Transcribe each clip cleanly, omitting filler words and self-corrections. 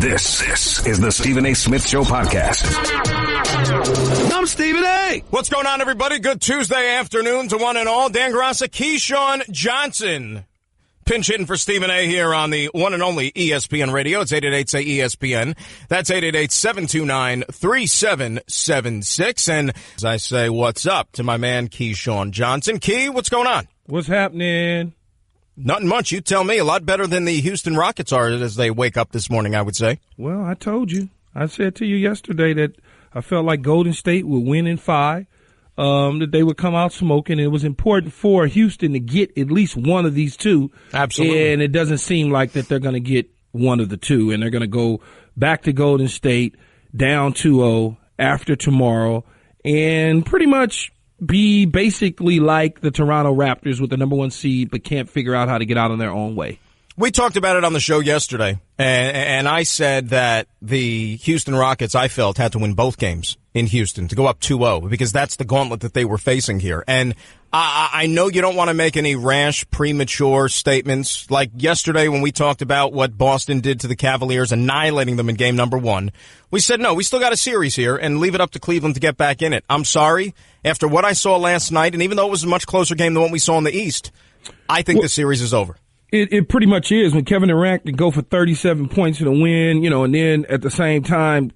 This is the Stephen A. Smith Show podcast. I'm Stephen A. What's going on, everybody? Good Tuesday afternoon to one and all. Dan Graca, Keyshawn, Johsnson. Pinch hitting for Stephen A. here on the one and only ESPN radio. It's 888-SAY-ESPN. That's 888-729-3776. And as I say, what's up to my man Keyshawn Johnsson. Key, what's going on? What's happening? Nothing much. You tell me. A lot better than the Houston Rockets are as they wake up this morning, I would say. Well, I told you. I said to you yesterday that I felt like Golden State would win in 5, that they would come out smoking. It was important for Houston to get at least one of these two. Absolutely. And it doesn't seem like that they're going to get one of the two. And they're going to go back to Golden State, down 2-0 after tomorrow, and pretty much be basically like the Toronto Raptors with the number 1 seed but can't figure out how to get out on their own way. We talked about it on the show yesterday, and I said that the Houston Rockets, I felt, had to win both games in Houston to go up 2-0 because that's the gauntlet that they were facing here. And I know you don't want to make any rash, premature statements. Like yesterday when we talked about what Boston did to the Cavaliers, annihilating them in game number 1. We said, no, we still got a series here and leave it up to Cleveland to get back in it. I'm sorry. After what I saw last night, and even though it was a much closer game than what we saw in the East, I think the series is over. It pretty much is when Kevin Durant can go for 37 points in a win, and then at the same time,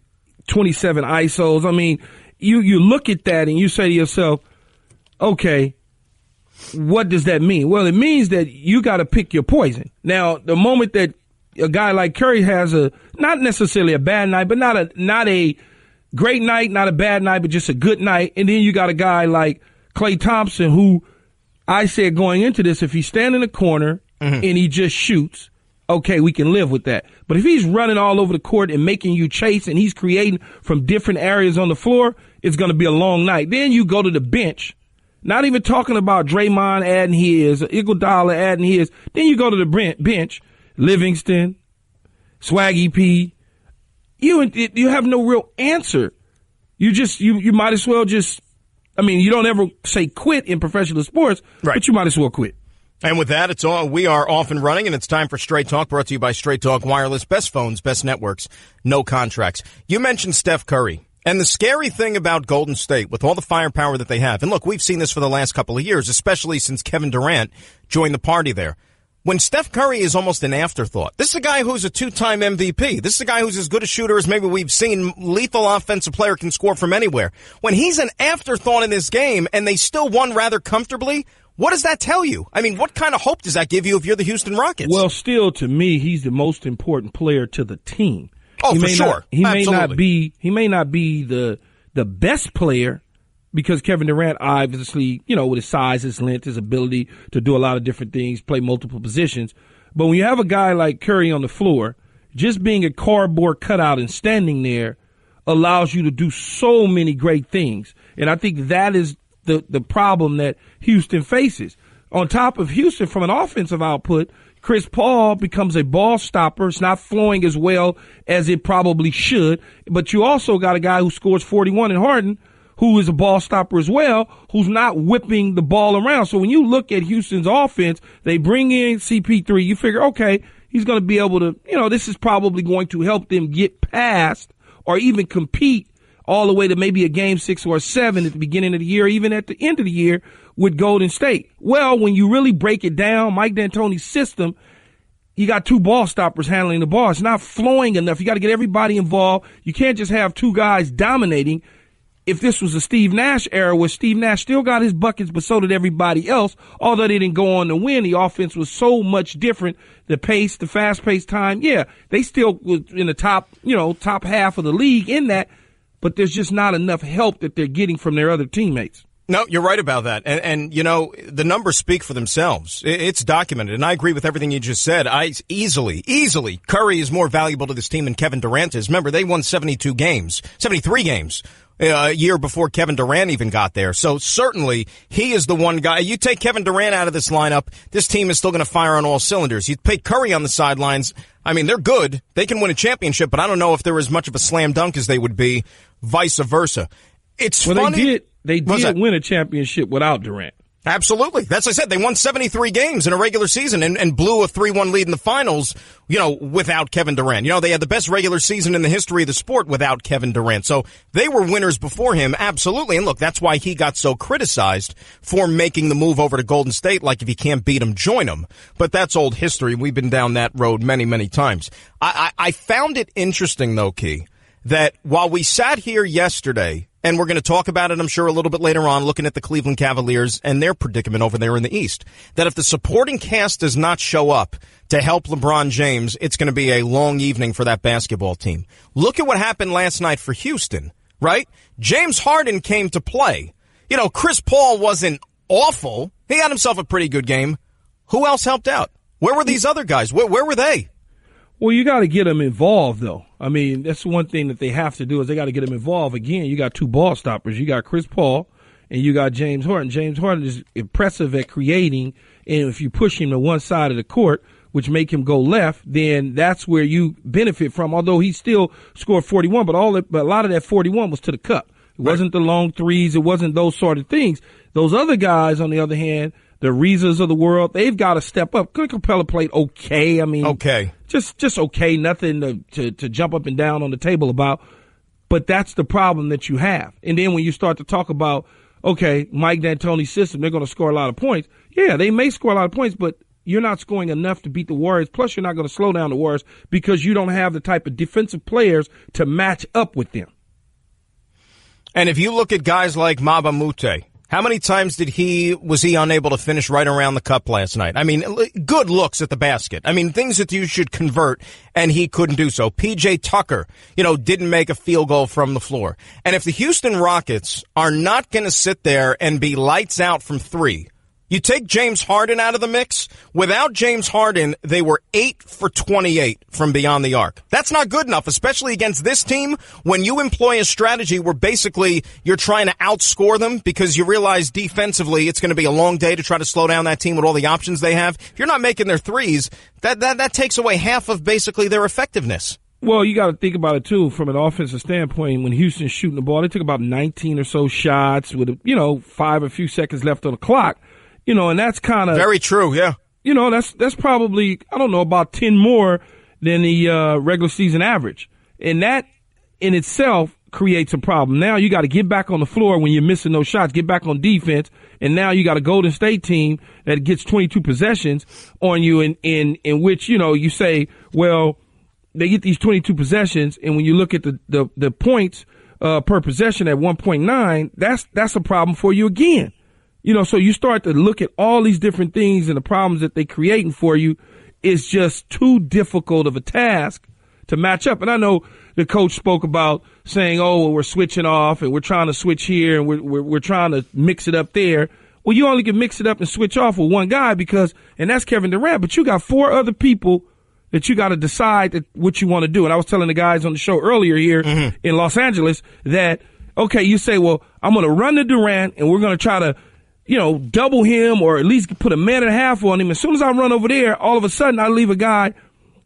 27 ISOs. I mean, you look at that and you say to yourself, okay, what does that mean? Well, it means that you got to pick your poison. Now, the moment that a guy like Curry has not necessarily a bad night, but not a great night, not a bad night, but just a good night. And then you got a guy like Klay Thompson, who I said going into this, if he's standing in the corner and he just shoots, okay, we can live with that. But if he's running all over the court and making you chase and he's creating from different areas on the floor, it's going to be a long night. Then you go to the bench, not even talking about Draymond adding his, Iguodala adding his. Then you go to the bench, Livingston, Swaggy P. You have no real answer. You might as well just, you don't ever say quit in professional sports, right, but you might as well quit. And with that, we are off and running, and it's time for Straight Talk, brought to you by Straight Talk Wireless. Best phones, best networks, no contracts. You mentioned Steph Curry. And the scary thing about Golden State, with all the firepower that they have, and look, we've seen this for the last couple of years, especially since Kevin Durant joined the party there. When Steph Curry is almost an afterthought, this is a guy who's a 2-time MVP. This is a guy who's as good a shooter as maybe we've seen. Lethal offensive player, can score from anywhere. When he's an afterthought in this game and they still won rather comfortably, what does that tell you? What kind of hope does that give you if you're the Houston Rockets? Well, still, to me, he's the most important player to the team. Oh, for sure. He may not be the best player, because Kevin Durant, obviously, with his size, his length, his ability to do a lot of different things, play multiple positions. But when you have a guy like Curry on the floor, just being a cardboard cutout and standing there allows you to do so many great things. And I think that is the problem that Houston faces. On top of Houston, from an offensive output, Chris Paul becomes a ball stopper. It's not flowing as well as it probably should. But you also got a guy who scores 41 in Harden, who is a ball stopper as well, who's not whipping the ball around. So when you look at Houston's offense, they bring in CP3. You figure, okay, he's going to be able to, this is probably going to help them get past or even compete all the way to maybe a game 6 or 7 at the beginning of the year, even at the end of the year with Golden State. Well, when you really break it down, Mike D'Antoni's system, you got 2 ball stoppers handling the ball. It's not flowing enough. You got to get everybody involved. You can't just have 2 guys dominating. If this was a Steve Nash era where Steve Nash still got his buckets, but so did everybody else, although they didn't go on to win, the offense was so much different. The pace, the fast-paced time, they still was in the top half of the league in that, but there's just not enough help that they're getting from their other teammates. No, you're right about that. And the numbers speak for themselves. It's documented. And I agree with everything you just said. Easily, Curry is more valuable to this team than Kevin Durant is. Remember, they won 73 games a year before Kevin Durant even got there. So certainly he is the one guy. You take Kevin Durant out of this lineup, this team is still going to fire on all cylinders. You put Curry on the sidelines. They're good. They can win a championship, but I don't know if they're as much of a slam dunk as they would be, vice versa. It's funny. They did win a championship without Durant. Absolutely. That's what I said. They won 73 games in a regular season and blew a 3-1 lead in the finals, without Kevin Durant. They had the best regular season in the history of the sport without Kevin Durant. So they were winners before him, absolutely. And look, that's why he got so criticized for making the move over to Golden State. Like, if you can't beat him, join him. But that's old history. We've been down that road many, many times. I found it interesting, though, Key, that while we sat here yesterday, and we're going to talk about it, I'm sure, a little bit later on, looking at the Cleveland Cavaliers and their predicament over there in the East, that if the supporting cast does not show up to help LeBron James, it's going to be a long evening for that basketball team. Look at what happened last night for Houston, right? James Harden came to play. Chris Paul wasn't awful. He had himself a pretty good game. Who else helped out? Where were these other guys? Where were they? Well, you got to get them involved, though. I mean, that's one thing that they have to do is they got to get them involved. Again, you got two ball stoppers. You got Chris Paul and you got James Harden. James Harden is impressive at creating, and if you push him to one side of the court, which make him go left, then that's where you benefit from, although he still scored 41, but a lot of that 41 was to the cup. It wasn't the long threes. It wasn't those sort of things. Those other guys, on the other hand, the Reezas of the world, they've got to step up. Clint Capella played okay. I mean, okay. Just okay. Nothing to jump up and down on the table about. But that's the problem that you have. And then when you start to talk about, okay, Mike D'Antoni's system, they're going to score a lot of points. Yeah, they may score a lot of points, but you're not scoring enough to beat the Warriors. Plus, you're not going to slow down the Warriors because you don't have the type of defensive players to match up with them. And if you look at guys like Maba Mute, how many times was he unable to finish right around the cup last night? I mean, good looks at the basket. I mean, things that you should convert, and he couldn't do so. P.J. Tucker, didn't make a field goal from the floor. And if the Houston Rockets are not going to sit there and be lights out from three, you take James Harden out of the mix. Without James Harden, they were 8 for 28 from beyond the arc. That's not good enough, especially against this team when you employ a strategy where basically you're trying to outscore them because you realize defensively it's going to be a long day to try to slow down that team with all the options they have. If you're not making their threes, that takes away half of basically their effectiveness. Well, you got to think about it, too, from an offensive standpoint. When Houston's shooting the ball, they took about 19 or so shots with, 5 or few seconds left on the clock. And that's kind of very true. Yeah. That's probably, I don't know, about 10 more than the regular season average. And that in itself creates a problem. Now you got to get back on the floor when you're missing those shots, get back on defense. And now you got a Golden State team that gets 22 possessions on you in which, you say, well, they get these 22 possessions. And when you look at the points per possession at 1.9, that's a problem for you again. So you start to look at all these different things and the problems that they're creating for you is just too difficult of a task to match up. And I know the coach spoke about saying, oh, well, we're switching off and we're trying to switch here and we're trying to mix it up there. Well, you only can mix it up and switch off with one guy and that's Kevin Durant, but you got 4 other people that you got to decide what you want to do. And I was telling the guys on the show earlier here in Los Angeles that, okay, you say, well, I'm going to run to Durant and we're going to try to double him or at least put a man and a half on him. As soon as I run over there, all of a sudden I leave a guy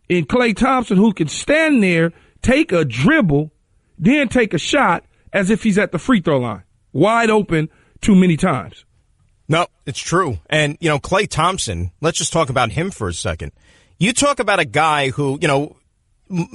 in Klay Thompson who can stand there, take a dribble, then take a shot as if he's at the free throw line. Wide open too many times. No, it's true. And, Klay Thompson, let's just talk about him for a second. You talk about a guy who,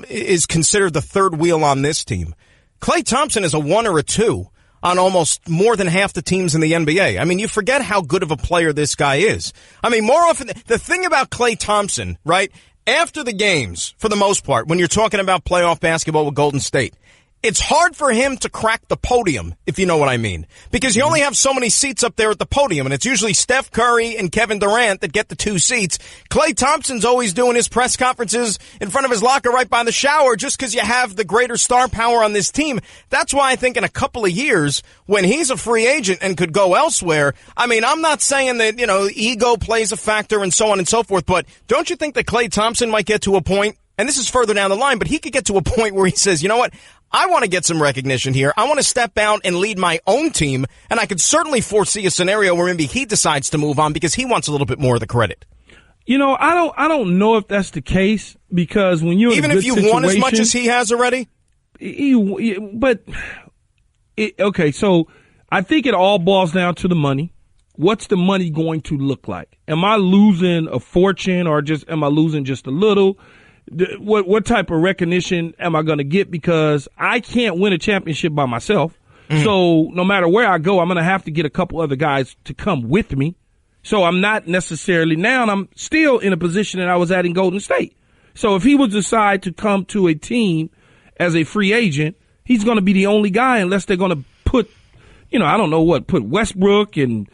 is considered the third wheel on this team. Klay Thompson is a 1 or a 2. On almost more than half the teams in the NBA. I mean, you forget how good of a player this guy is. I mean, more often, the thing about Klay Thompson, right, after the games, for the most part, when you're talking about playoff basketball with Golden State, it's hard for him to crack the podium, if you know what I mean. Because you only have so many seats up there at the podium, and it's usually Steph Curry and Kevin Durant that get the 2 seats. Klay Thompson's always doing his press conferences in front of his locker right by the shower just because you have the greater star power on this team. That's why I think in a couple of years, when he's a free agent and could go elsewhere, I mean, I'm not saying that, ego plays a factor and so on and so forth, but don't you think that Klay Thompson might get to a point, and this is further down the line, but he could get to a point where he says, you know what? I want to get some recognition here. I want to step out and lead my own team, and I could certainly foresee a scenario where maybe he decides to move on because he wants a little bit more of the credit. I don't know if that's the case because when you're even in a if you situation, won as much as he has already, okay. So I think it all boils down to the money. what's the money going to look like? Am I losing a fortune or am I losing just a little? What type of recognition am I going to get? Because I can't win a championship by myself. So no matter where I go, I'm going to have to get a couple other guys to come with me. So I'm not necessarily now, and I'm still in a position that I was at in Golden State. So if he would decide to come to a team as a free agent, he's going to be the only guy unless they're going to put, I don't know what, put Westbrook and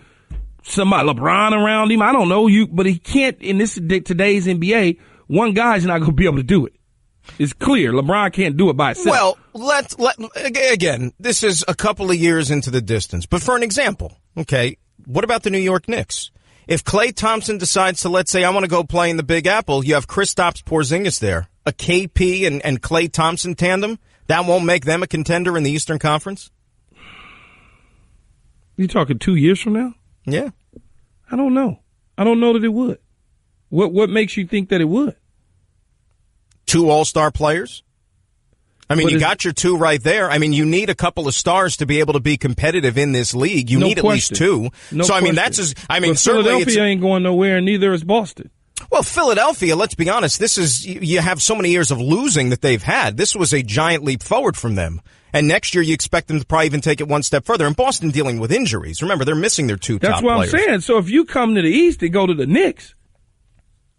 somebody, LeBron around him. I don't know but he can't in today's NBA. One guy's not going to be able to do it. It's clear. LeBron can't do it by himself. Well, again, this is a couple of years into the distance. But for an example, okay, what about the New York Knicks? If Klay Thompson decides to, let's say, I want to go play in the Big Apple, you have Kristaps Porzingis there, a KP and Klay Thompson tandem, that won't make them a contender in the Eastern Conference? You talking 2 years from now? Yeah. I don't know. I don't know that it would. What makes you think that it would? 2 all-star players? I mean, you got your 2 right there. I mean, you need a couple of stars to be able to be competitive in this league. You need at least 2. So, I mean, that's just, but certainly Philadelphia ain't going nowhere, and neither is Boston. Well, Philadelphia, let's be honest, you have so many years of losing that they've had. This was a giant leap forward from them. And next year, you expect them to probably even take it one step further. And Boston dealing with injuries. Remember, they're missing their 2 top players. That's what I'm saying. So if you come to the East and go to the Knicks,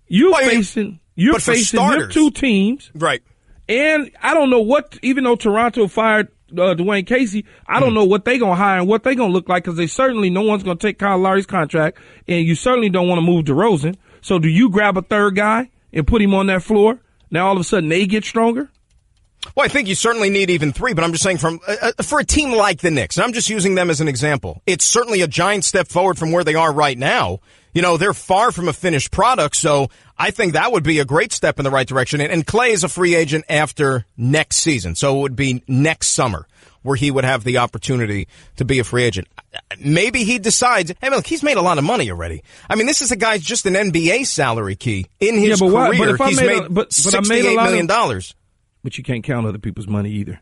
you're facing them 2 teams. Right. And I don't know even though Toronto fired Dwayne Casey, I don't know what they're going to hire and what they're going to look like because no one's going to take Kyle Lowry's contract, and you certainly don't want to move DeRozan. So do you grab a third guy and put him on that floor? Now all of a sudden they get stronger? Well, I think you certainly need even 3, but I'm just saying for a team like the Knicks, and I'm just using them as an example, it's certainly a giant step forward from where they are right now. They're far from a finished product, so I think that would be a great step in the right direction. And Klay is a free agent after next season, so it would be next summer where he would have the opportunity to be a free agent. Maybe he decides, hey, look, he's made a lot of money already. I mean, this is a guy's just an NBA salary, Key. In his career, he's made $68 million. But you can't count other people's money either.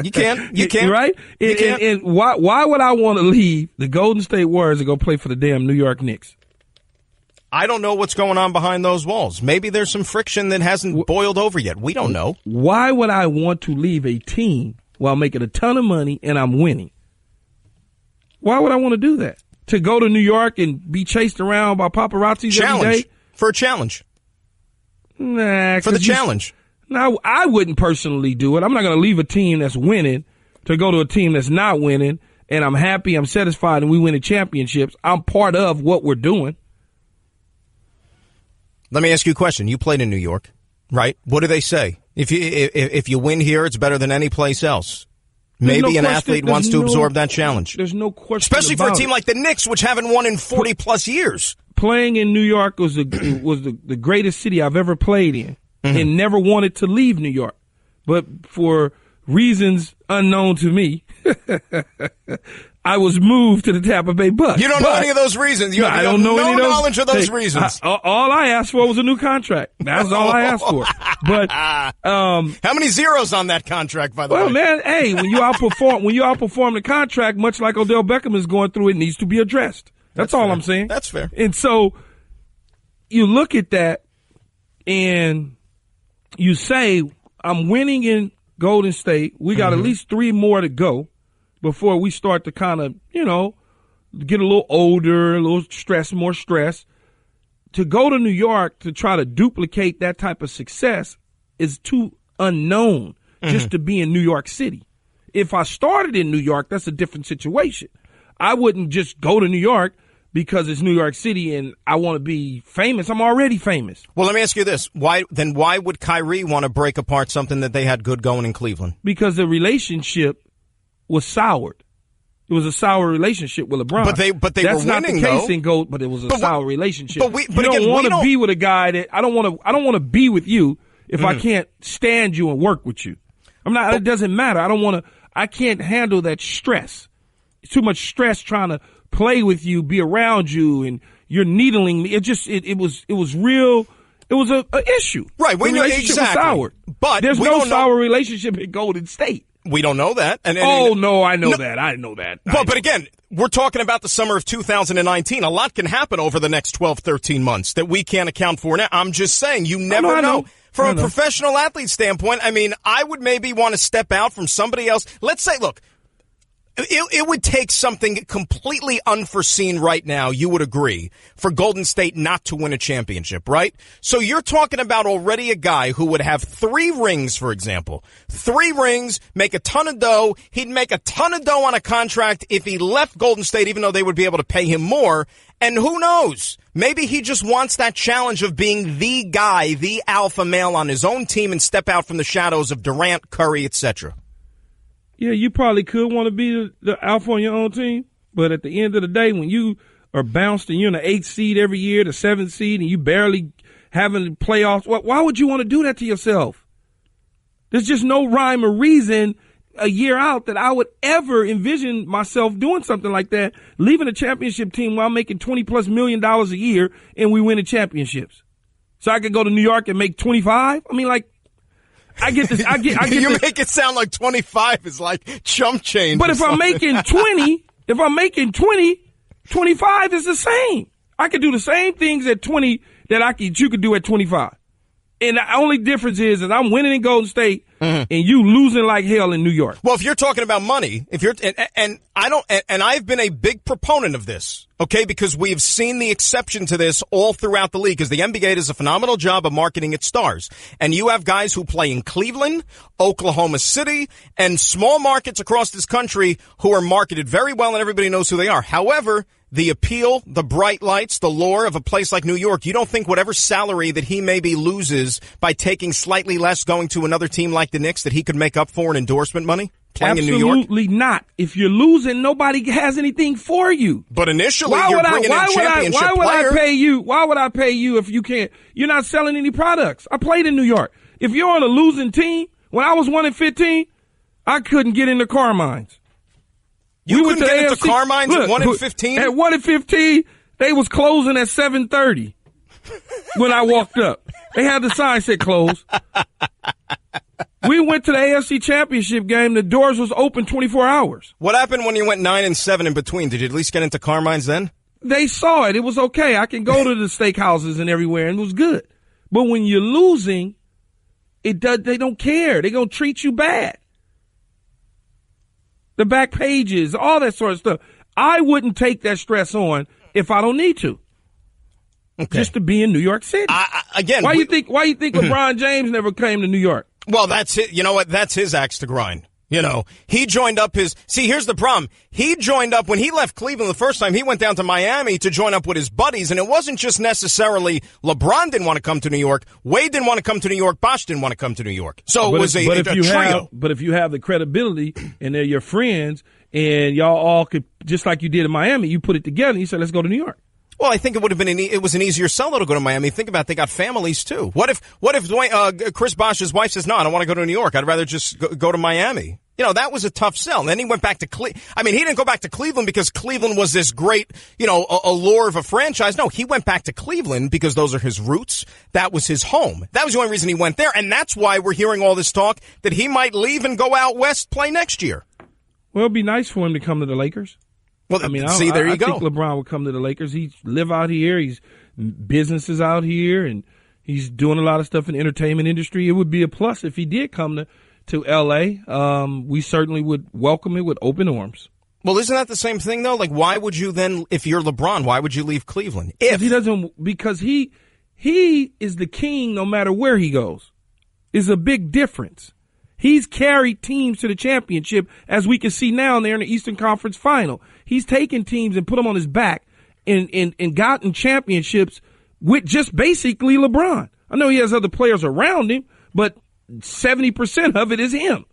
You can't. You can't. Right? And why would I want to leave the Golden State Warriors and go play for the damn New York Knicks? I don't know what's going on behind those walls. Maybe there's some friction that hasn't boiled over yet. We don't know. Why would I want to leave a team while making a ton of money and I'm winning? Why would I want to do that? To go to New York and be chased around by paparazzis every day? For a challenge. Nah. For the challenge. Now, I wouldn't personally do it. I'm not going to leave a team that's winning to go to a team that's not winning, and I'm happy, I'm satisfied, and we win the championships. I'm part of what we're doing. Let me ask you a question. You played in New York, right? What do they say? If you win here, it's better than any place else. Maybe an athlete wants to absorb that challenge. There's no question especially for a team like the Knicks, which haven't won in 40-plus years. Playing in New York was the greatest city I've ever played in. And never wanted to leave New York. But for reasons unknown to me, I was moved to the Tampa Bay Bucks. You don't know any of those reasons. I don't know any of those. Knowledge of those reasons. All I asked for was a new contract. That's all I asked for. But how many zeros on that contract, by the way? Well, man, hey, when you outperform the contract, much like Odell Beckham is going through, it needs to be addressed. That's all fair. I'm saying. That's fair. And so you look at that and you say, I'm winning in Golden State. We got at least 3 more to go before we start to kind of, get a little older, a little more stress. To go to New York to try to duplicate that type of success is too unknown just to be in New York City. If I started in New York, that's a different situation. I wouldn't just go to New York because it's New York City and I want to be famous. I'm already famous. Well, let me ask you this. Why would Kyrie want to break apart something that they had good going in Cleveland? Because the relationship was soured. It was a sour relationship with LeBron. But they That's were winning, not the case though. in Gold, but it was a sour relationship. But you don't want to be with a guy that I don't want to be with you if I can't stand you and work with you. It doesn't matter. I can't handle that stress. It's too much stress trying to play with you, be around you, and you're needling me. It was real. It was a issue. Right. We know exactly. Was soured. But there's no sour relationship in Golden State. We don't know that. No, I know that. I know that. But again, we're talking about the summer of 2019. A lot can happen over the next 12, 13 months that we can't account for now. I'm just saying, you never know. From a professional athlete standpoint, I mean, I would maybe want to step out from somebody else. Let's say, look, it would take something completely unforeseen right now, you would agree, for Golden State not to win a championship, right? So you're talking about already a guy who would have 3 rings, for example. 3 rings, make a ton of dough. He'd make a ton of dough on a contract if he left Golden State, even though they would be able to pay him more. And who knows? Maybe he just wants that challenge of being the guy, the alpha male on his own team and step out from the shadows of Durant, Curry, etc. Yeah, you probably could want to be the alpha on your own team, but at the end of the day, when you are bounced and you're in the 8th seed every year, the 7th seed, and you barely having playoffs, why would you want to do that to yourself? There's just no rhyme or reason a year out that I would ever envision myself doing something like that, leaving a championship team while making $20+ million a year and we winning championships. So I could go to New York and make 25? I mean, like, I get this. I get you make it sound like 25 is like chump change. But if I'm making 25 is the same. I could do the same things at 20 that you could do at 25. And the only difference is that I'm winning in Golden State and you losing like hell in New York. Well, if you're talking about money, and I've been a big proponent of this, okay, because we've seen the exception to this all throughout the league, because the NBA does a phenomenal job of marketing its stars. And you have guys who play in Cleveland, Oklahoma City, and small markets across this country who are marketed very well and everybody knows who they are. However, the appeal, the bright lights, the lure of a place like New York, you don't think whatever salary that he maybe loses by taking slightly less going to another team like the Knicks that he could make up for in endorsement money playing in New York? Absolutely not. If you're losing, nobody has anything for you. But initially, you're bringing in championship player. Why would I pay you if you can't? You're not selling any products. I played in New York. If you're on a losing team, when I was 1-15, I couldn't get into Carmine's. You couldn't get into Carmine's at 1-15? At 1-15, they was closing at 7:30 when I walked up. They had the sign said close. We went to the AFC Championship game. The doors was open 24 hours. What happened when you went 9-7 in between? Did you at least get into Carmine's then? They saw it. It was okay. I can go to the steakhouses and everywhere, and it was good. But when you're losing, they don't care. They're going to treat you bad. The back pages, all that sort of stuff. I wouldn't take that stress on if I don't need to. Okay. Just to be in New York City. Why you think LeBron James never came to New York? Well, that's it. You know what? That's his axe to grind. You know, he joined up here's the problem. He joined up when he left Cleveland the first time. He went down to Miami to join up with his buddies. And it wasn't just necessarily LeBron didn't want to come to New York. Wade didn't want to come to New York. Bosh didn't want to come to New York. So it was a trio. But if you have the credibility and they're your friends and y'all all could, just like you did in Miami, you put it together and you said, let's go to New York. Well, I think it would have been it was an easier sell to go to Miami. Think about it, they got families too. What if Chris Bosh's wife says, no, I don't want to go to New York. I'd rather just go to Miami. You know, that was a tough sell. And then he went back to he didn't go back to Cleveland because Cleveland was this great, allure of a franchise. No, he went back to Cleveland because those are his roots. That was his home. That was the only reason he went there. And that's why we're hearing all this talk that he might leave and go out west, play next year. Well, it'd be nice for him to come to the Lakers. Well, there you go. I think LeBron would come to the Lakers. He live out here. He's businesses out here, and he's doing a lot of stuff in the entertainment industry. It would be a plus if he did come to L.A. We certainly would welcome it with open arms. Well, isn't that the same thing, though? Like, why would you then, if you're LeBron, why would you leave Cleveland? Because he is the king no matter where he goes. Is a big difference. He's carried teams to the championship, as we can see now. They're in the Eastern Conference Final. He's taken teams and put them on his back and gotten championships with just basically LeBron. I know he has other players around him, but 70% of it is him.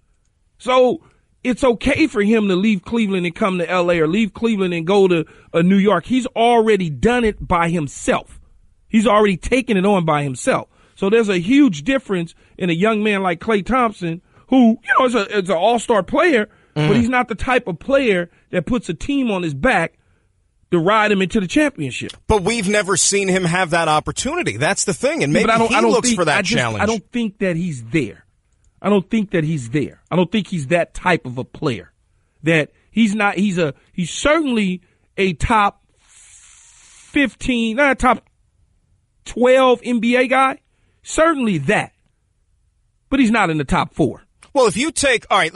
So it's okay for him to leave Cleveland and come to L.A. or leave Cleveland and go to New York. He's already done it by himself. He's already taken it on by himself. So there's a huge difference in a young man like Klay Thompson, who, is an all-star player, but he's not the type of player that puts a team on his back to ride him into the championship. But we've never seen him have that opportunity. That's the thing. And maybe he looks for that challenge. I don't think that he's there. I don't think he's that type of a player that He's certainly a top 15, not a top 12 NBA guy. Certainly that. But he's not in the top 4. Well, if you take, all right,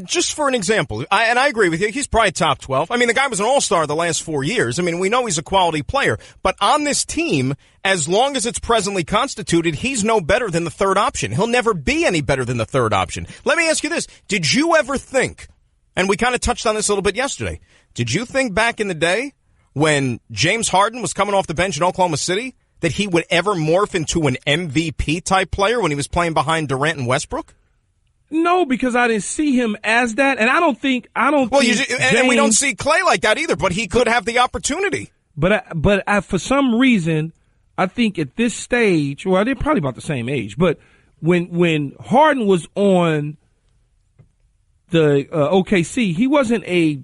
just for an example, and I agree with you, he's probably top 12. I mean, the guy was an all-star the last 4 years. I mean, we know he's a quality player. But on this team, as long as it's presently constituted, he's no better than the third option. He'll never be any better than the third option. Let me ask you this. Did you ever think, and we kind of touched on this a little bit yesterday, did you think back in the day when James Harden was coming off the bench in Oklahoma City that he would ever morph into an MVP-type player when he was playing behind Durant and Westbrook? No, because I didn't see him as that, and I don't think. And we don't see Clay like that either. But he could have the opportunity. But for some reason, I think at this stage, well, they're probably about the same age. But when Harden was on the OKC, he wasn't a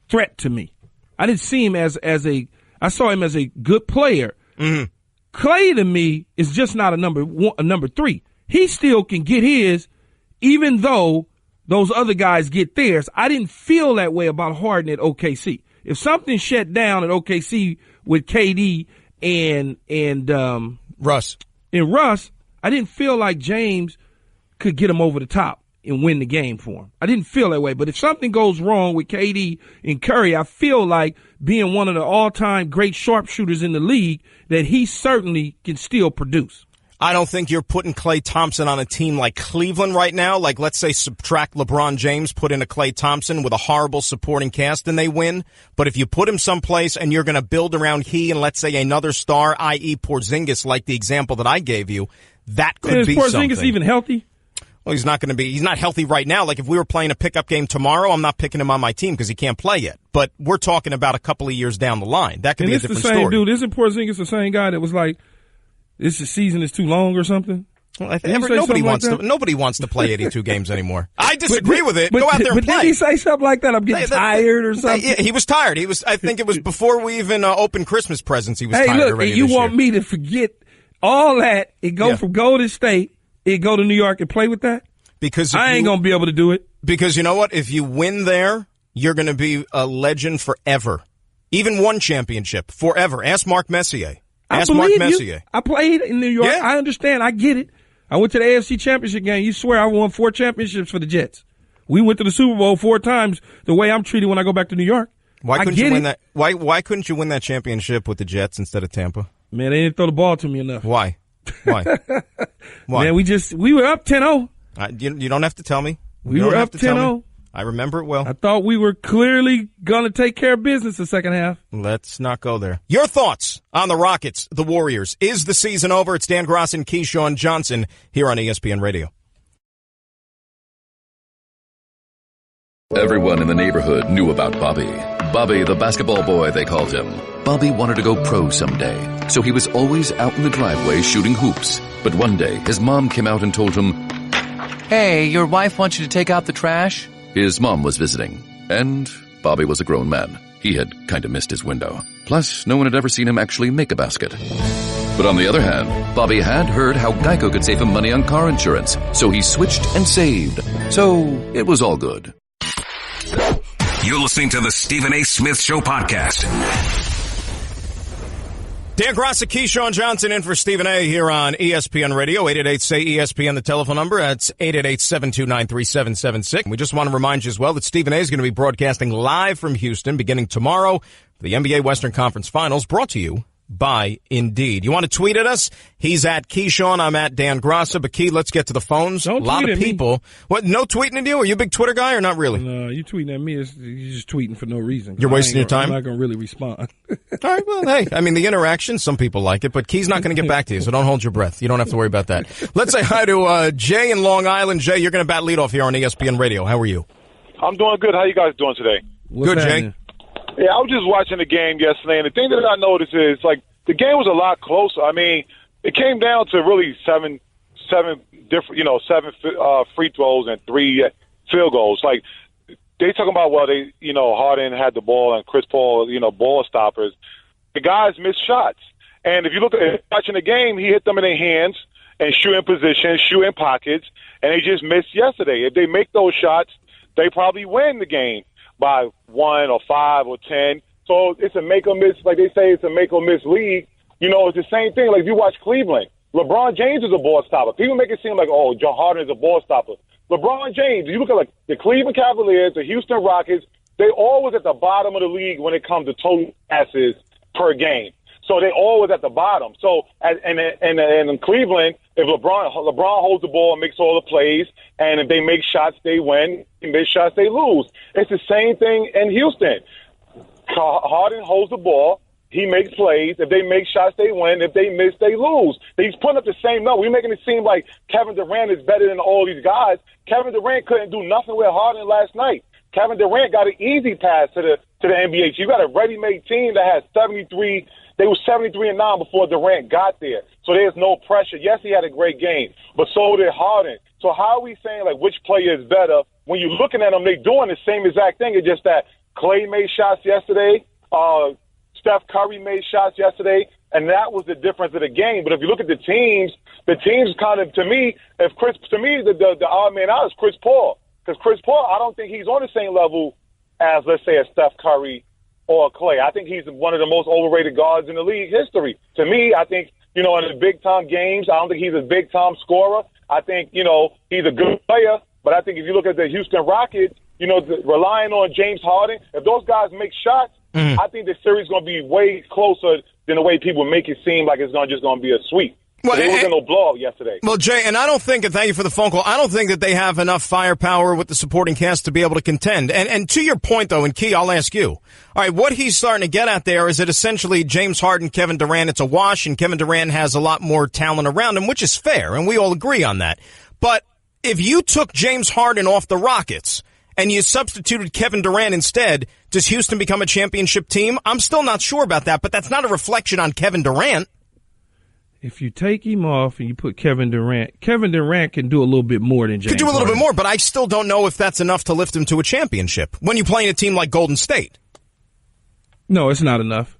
threat to me. I didn't see him as a. I saw him as a good player. Mm-hmm. Clay to me is just not a number 3. He still can get his. Even though those other guys get theirs, I didn't feel that way about Harden at OKC. If something shut down at OKC with KD and Russ, I didn't feel like James could get him over the top and win the game for him. I didn't feel that way. But if something goes wrong with KD and Curry, I feel like being one of the all-time great sharpshooters in the league, that he certainly can still produce. I don't think you're putting Klay Thompson on a team like Cleveland right now. Like, let's say subtract LeBron James, put in a Klay Thompson with a horrible supporting cast, and they win. But if you put him someplace and you're going to build around he and, let's say, another star, i.e. Porzingis, like the example that I gave you, that could be something. Is Porzingis even healthy? Well, he's not healthy right now. Like, if we were playing a pickup game tomorrow, I'm not picking him on my team because he can't play yet. But we're talking about a couple of years down the line. That could be a different story. And it's the same dude. Isn't Porzingis the same guy that was like, this season is too long or something? Well, nobody wants to play 82 games anymore. I disagree with it. Go out there and play. But did he say something like that? I'm getting tired or something? Yeah, he was tired. I think it was before we even opened Christmas presents. He was tired already. Hey, look, you want me to forget all that and go from Golden State and go to New York and play with that? Because I ain't going to be able to do it. Because you know what? If you win there, you're going to be a legend forever. Even one championship forever. Ask Mark Messier. Ask Mark Messier. I played in New York. Yeah. I understand. I get it. I went to the AFC Championship game. You swear I won 4 championships for the Jets. We went to the Super Bowl 4 times the way I'm treated when I go back to New York. Why couldn't you win that? Why couldn't you win that championship with the Jets instead of Tampa? Man, they didn't throw the ball to me enough. Why? Why? Man, we were up 10-0. You don't have to tell me. We were up 10-0. I remember it well. I thought we were clearly going to take care of business the second half. Let's not go there. Your thoughts on the Rockets, the Warriors. Is the season over? It's Dan Graca and Keyshawn Johsnson here on ESPN Radio. Everyone in the neighborhood knew about Bobby. Bobby, the basketball boy, they called him. Bobby wanted to go pro someday, so he was always out in the driveway shooting hoops. But one day, his mom came out and told him, "Hey, your wife wants you to take out the trash." His mom was visiting, and Bobby was a grown man. He had kind of missed his window. Plus, no one had ever seen him actually make a basket. But on the other hand, Bobby had heard how Geico could save him money on car insurance, so he switched and saved. So it was all good. You're listening to the Stephen A. Smith Show podcast. Dan Graca, Keyshawn Johnsson in for Stephen A. here on ESPN Radio. 888-SAY-ESPN, the telephone number. That's 888-729-3776. We just want to remind you as well that Stephen A. is going to be broadcasting live from Houston beginning tomorrow for the NBA Western Conference Finals, brought to you by Indeed. You want to tweet at us? He's at Keyshawn. I'm at Dan Graca. But Key, let's get to the phones. Don't a lot tweet of at people. Me. What? No tweeting at you? Are you a big Twitter guy or not really? No, you tweeting at me. You're just tweeting for no reason. You're wasting your time? I'm not going to really respond. All right, well, hey, I mean, the interaction, some people like it, but Key's not going to get back to you, so don't hold your breath. You don't have to worry about that. Let's say hi to Jay in Long Island. Jay, you're going to bat leadoff here on ESPN Radio. How are you? I'm doing good. How you guys doing today? Good, Jay. Yeah, I was just watching the game yesterday, and the thing that I noticed is, like, the game was a lot closer. I mean, it came down to really seven different, seven free throws and 3 field goals. Like, they talking about, well, Harden had the ball and Chris Paul, ball stoppers. The guys missed shots. And if you look at watching the game, he hit them in their hands and shoot in position, shoot in pockets, and they just missed yesterday. If they make those shots, they probably win the game. by 1 or 5 or 10. So it's a make or miss, like they say, it's a make or miss league. You know, it's the same thing. Like if you watch Cleveland, LeBron James is a ball stopper. People make it seem like, oh, John Harden is a ball stopper. LeBron James, you look at like the Cleveland Cavaliers, the Houston Rockets, they always at the bottom of the league when it comes to total passes per game. So they always at the bottom. So and in Cleveland, if LeBron holds the ball and makes all the plays, and if they make shots, they win. If they miss shots, they lose. It's the same thing in Houston. Harden holds the ball. He makes plays. If they make shots, they win. If they miss, they lose. He's putting up the same number. We're making it seem like Kevin Durant is better than all these guys. Kevin Durant couldn't do nothing with Harden last night. Kevin Durant got an easy pass to the NBA. You got a ready-made team that has 73. They were 73-9 before Durant got there. So there's no pressure. Yes, he had a great game, but so did Harden. So how are we saying, like, which player is better? When you're looking at them, they're doing the same exact thing. It's just that Klay made shots yesterday. Steph Curry made shots yesterday, and that was the difference of the game. But if you look at the teams kind of, to me, the odd man out is Chris Paul. Because Chris Paul, I don't think he's on the same level as, let's say, a Steph Curry or Klay. I think he's one of the most overrated guards in the league history. To me, I think, in the big-time games, I don't think he's a big-time scorer. I think, he's a good player. But I think if you look at the Houston Rockets, relying on James Harden, if those guys make shots, I think the series is going to be way closer than the way people make it seem like it's just going to be a sweep. Well, there wasn't no blowout yesterday. Well, Jay, and I don't think, and thank you for the phone call, I don't think that they have enough firepower with the supporting cast to be able to contend. And to your point, though, and Key, I'll ask you. All right, what he's starting to get at there is that essentially James Harden, Kevin Durant, it's a wash, and Kevin Durant has a lot more talent around him, which is fair, and we all agree on that. But if you took James Harden off the Rockets and you substituted Kevin Durant instead, does Houston become a championship team? I'm still not sure about that, but that's not a reflection on Kevin Durant. If you take him off and you put Kevin Durant can do a little bit more than James Harden. Could do a little bit more, but I still don't know if that's enough to lift him to a championship when you're playing a team like Golden State. No, it's not enough.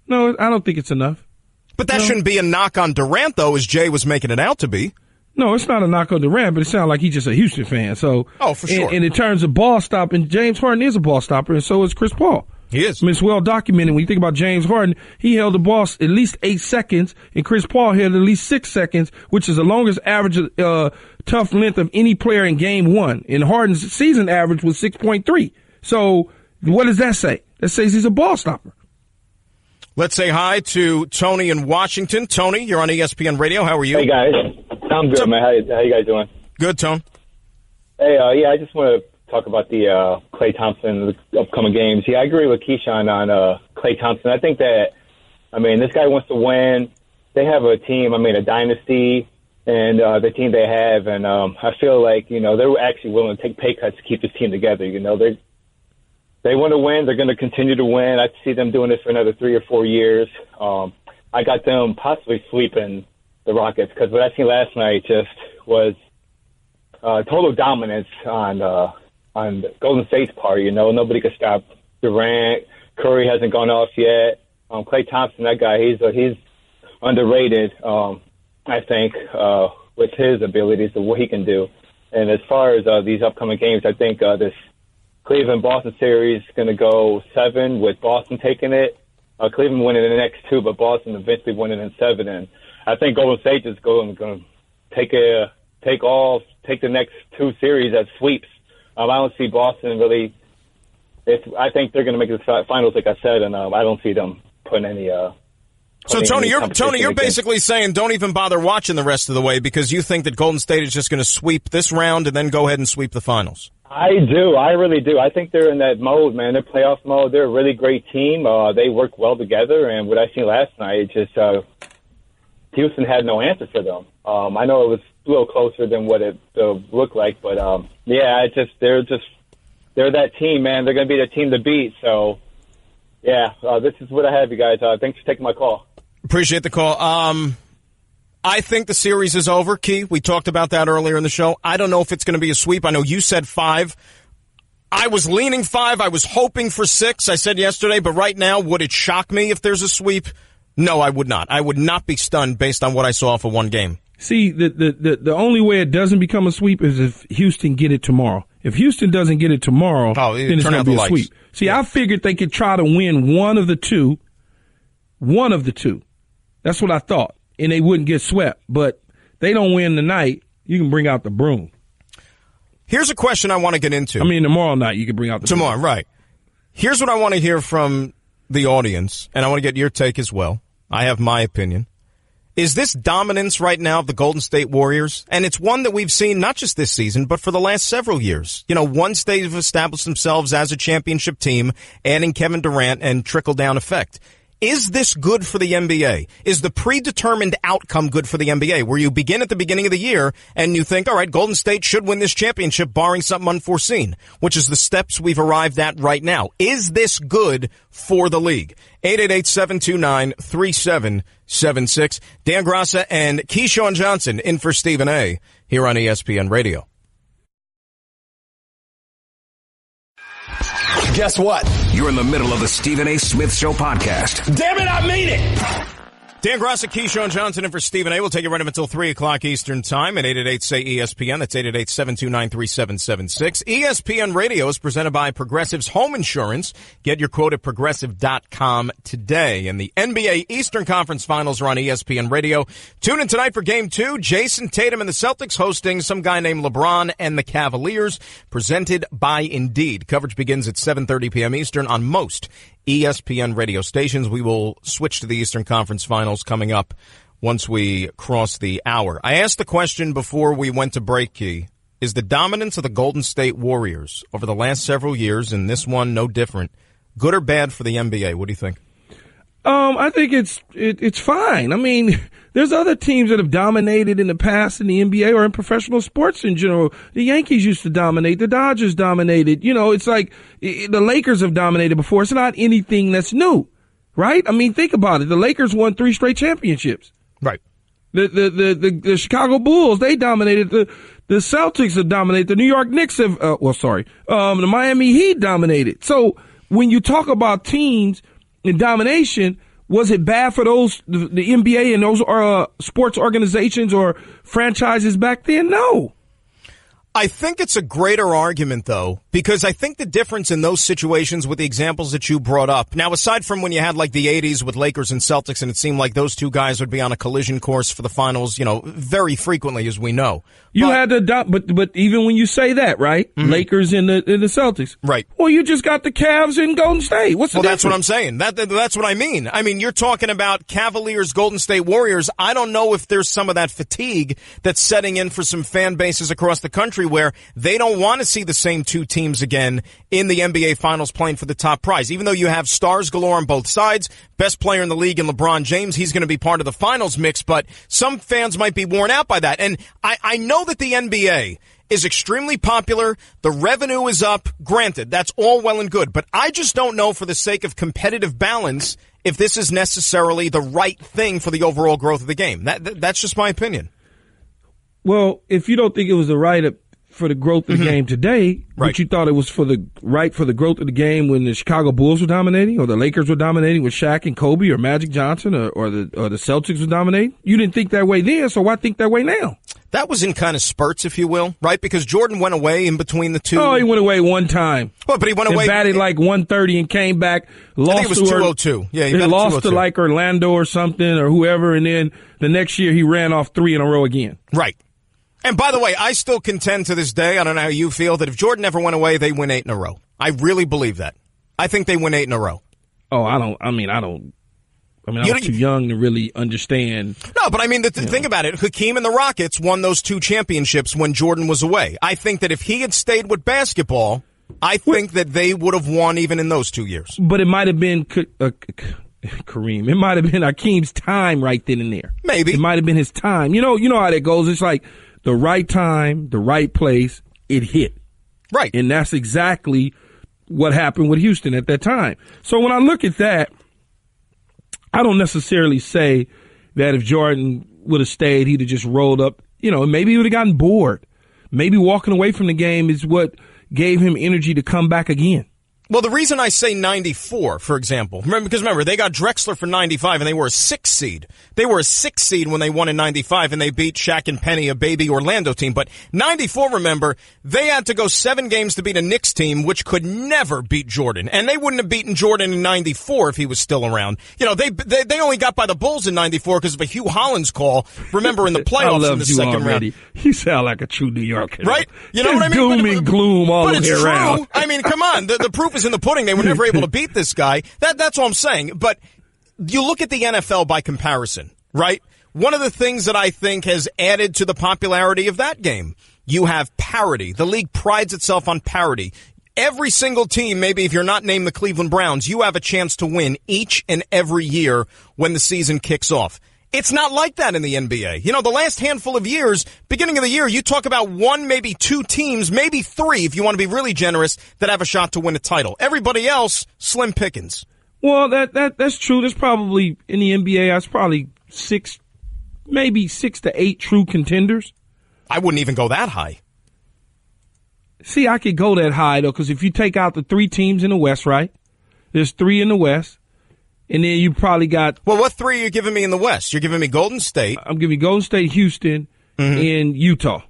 No, I don't think it's enough. But that shouldn't be a knock on Durant, though, as Jay was making it out to be. No, it's not a knock on Durant, but it sounds like he's just a Houston fan. So, for sure. And in terms of ball stopping, James Harden is a ball stopper, and so is Chris Paul. He is. I mean, it's well documented. When you think about James Harden, he held the ball at least 8 seconds, and Chris Paul held at least 6 seconds, which is the longest average tough length of any player in game one. And Harden's season average was 6.3. So what does that say? That says he's a ball stopper. Let's say hi to Tony in Washington. Tony, you're on ESPN Radio. How are you? Hey, guys. I'm good, man. How you guys doing? Good, Tone. Hey, I just want to talk about the Klay Thompson, the upcoming games. Yeah, I agree with Keyshawn on Klay Thompson. I think that, this guy wants to win. They have a team, a dynasty, and the team they have, and I feel like, they're actually willing to take pay cuts to keep this team together. They want to win. They're going to continue to win. I see them doing this for another 3 or 4 years. I got them possibly sweeping the Rockets because what I seen last night just was total dominance on Golden State's part. Nobody could stop Durant. Curry hasn't gone off yet. Klay Thompson, that guy, he's underrated. I think with his abilities and what he can do. And as far as these upcoming games, I think this Cleveland-Boston series is going to go 7 with Boston taking it. Cleveland winning the next 2, but Boston eventually winning in 7. And I think Golden State is going to take the next 2 series as sweeps. I don't see Boston really. I think they're going to make the finals, like I said, and I don't see them putting any. So Tony, you're basically saying don't even bother watching the rest of the way because you think that Golden State is just going to sweep this round and then go ahead and sweep the finals. I do. I really do. I think they're in that mode, man. They're playoff mode. They're a really great team. They work well together, and what I seen last night, just Houston had no answer for them. I know it was a little closer than what it looked like, but they're that team, man. They're going to be the team to beat. So, this is what I have, you guys. Thanks for taking my call. Appreciate the call. I think the series is over, Key. We talked about that earlier in the show. I don't know if it's going to be a sweep. I know you said 5. I was leaning 5. I was hoping for 6. I said yesterday, but right now, would it shock me if there's a sweep? No, I would not. I would not be stunned based on what I saw for one game. See, the only way it doesn't become a sweep is if Houston get it tomorrow. If Houston doesn't get it tomorrow, then it's going to be a sweep. See, I figured they could try to win one of the two. One of the two. That's what I thought. And they wouldn't get swept. But they don't win tonight, you can bring out the broom. Here's a question I want to get into. I mean, tomorrow night you can bring out the Tomorrow, broom. right. Here's what I want to hear from the audience, and I want to get your take as well. I have my opinion. Is this dominance right now of the Golden State Warriors? And it's one that we've seen not just this season, but for the last several years. You know, once they've established themselves as a championship team, adding Kevin Durant and trickle-down effect. Is this good for the NBA? Is the predetermined outcome good for the NBA, where you begin at the beginning of the year and you think, all right, Golden State should win this championship barring something unforeseen, which is the steps we've arrived at right now. Is this good for the league? 888-729-3776. Dan Graca and Keyshawn Johsnson in for Stephen A. here on ESPN Radio. Guess what? You're in the middle of the Stephen A. Smith Show podcast. Damn it, I mean it! Dan Graca, Keyshawn Johnston in for Stephen A. We'll take you right up until 3 o'clock Eastern Time at 888-SAY-ESPN. That's 888-729-3776. ESPN Radio is presented by Progressive's Home Insurance. Get your quote at Progressive.com today. And the NBA Eastern Conference Finals are on ESPN Radio. Tune in tonight for Game 2. Jason Tatum and the Celtics hosting some guy named LeBron and the Cavaliers. Presented by Indeed. Coverage begins at 7:30 p.m. Eastern on most ESPN radio stations. We will switch to the Eastern Conference Finals coming up once we cross the hour. I asked the question before we went to break, Key. Is the dominance of the Golden State Warriors over the last several years, and this one no different, good or bad for the NBA? What do you think? I think it's fine. I mean, there's other teams that have dominated in the past in the NBA or in professional sports in general. The Yankees used to dominate. The Dodgers dominated. You know, it's like the Lakers have dominated before. It's not anything that's new, right? I mean, think about it. The Lakers won 3 straight championships. Right. The Chicago Bulls, they dominated. The Celtics have dominated. The New York Knicks have, the Miami Heat dominated. So when you talk about teams in domination, was it bad for the NBA and those sports organizations or franchises back then? No. I think it's a greater argument, though, because I think the difference in those situations with the examples that you brought up. Now, aside from when you had like the 80s with Lakers and Celtics, and it seemed like those two guys would be on a collision course for the finals, you know, very frequently, as we know. But even when you say that, right? Mm-hmm. Lakers and the Celtics. Right. Well, you just got the Cavs and Golden State. What's the difference? That's what I'm saying. That's what I mean. I mean, you're talking about Cavaliers, Golden State Warriors. I don't know if there's some of that fatigue that's setting in for some fan bases across the country where they don't want to see the same two teams again in the NBA Finals playing for the top prize. Even though you have stars galore on both sides, best player in the league in LeBron James, he's going to be part of the finals mix, but some fans might be worn out by that. And I know that the NBA is extremely popular. The revenue is up. Granted, that's all well and good, but I just don't know for the sake of competitive balance if this is necessarily the right thing for the overall growth of the game. That's just my opinion. Well, if you don't think it was the right for the growth of the game today, right, but you thought it was for the growth of the game when the Chicago Bulls were dominating or the Lakers were dominating with Shaq and Kobe or Magic Johnson or the Celtics were dominating, you didn't think that way then, so why think that way now? That was in kind of spurts, if you will, right? Because Jordan went away in between the two. Oh, he went away one time. Well, but he went away. Batted like 130 and came back. I think it was 202. Yeah, he lost to like Orlando or something or whoever, and then the next year he ran off 3 in a row again. Right. And by the way, I still contend to this day, I don't know how you feel, that if Jordan never went away, they win 8 in a row. I really believe that. I think they win 8 in a row. Oh, I was too young to really understand. No, but I mean, think about it. Hakeem and the Rockets won those 2 championships when Jordan was away. I think that if he had stayed with basketball, I think that they would have won even in those 2 years. But it might have been Kareem. It might have been Hakeem's time right then and there. Maybe. It might have been his time. You know how that goes. It's like the right time, the right place, it hit. Right. And that's exactly what happened with Houston at that time. So when I look at that, I don't necessarily say that if Jordan would have stayed, he'd have just rolled up. You know, maybe he would have gotten bored. Maybe walking away from the game is what gave him energy to come back again. Well, the reason I say 94, for example, remember, they got Drexler for 95, and they were a 6 seed. They were a 6 seed when they won in 95, and they beat Shaq and Penny, a baby Orlando team. But 94, remember, they had to go 7 games to beat a Knicks team, which could never beat Jordan. And they wouldn't have beaten Jordan in 94 if he was still around. You know, they only got by the Bulls in 94 because of a Hugh Hollins call, remember, in the playoffs in the second round. You sound like a true New Yorker. Right? You know what I mean? Doom and gloom all the way around. I mean, come on. The proof is in the pudding. They were never able to beat this guy. That's all I'm saying. But you look at the NFL by comparison, right? One of the things that I think has added to the popularity of that game, you have parity. The league prides itself on parity. Every single team, maybe if you're not named the Cleveland Browns, you have a chance to win each and every year when the season kicks off. It's not like that in the NBA. You know, the last handful of years, beginning of the year, you talk about 1, maybe 2 teams, maybe 3, if you want to be really generous, that have a shot to win a title. Everybody else, slim pickings. Well, that's true. There's probably, in the NBA, that's probably 6, maybe 6 to 8 true contenders. I wouldn't even go that high. See, I could go that high, though, because if you take out the 3 teams in the West, right? There's 3 in the West. And then you probably got... Well, what 3 are you giving me in the West? You're giving me Golden State. I'm giving you Golden State, Houston, and Utah.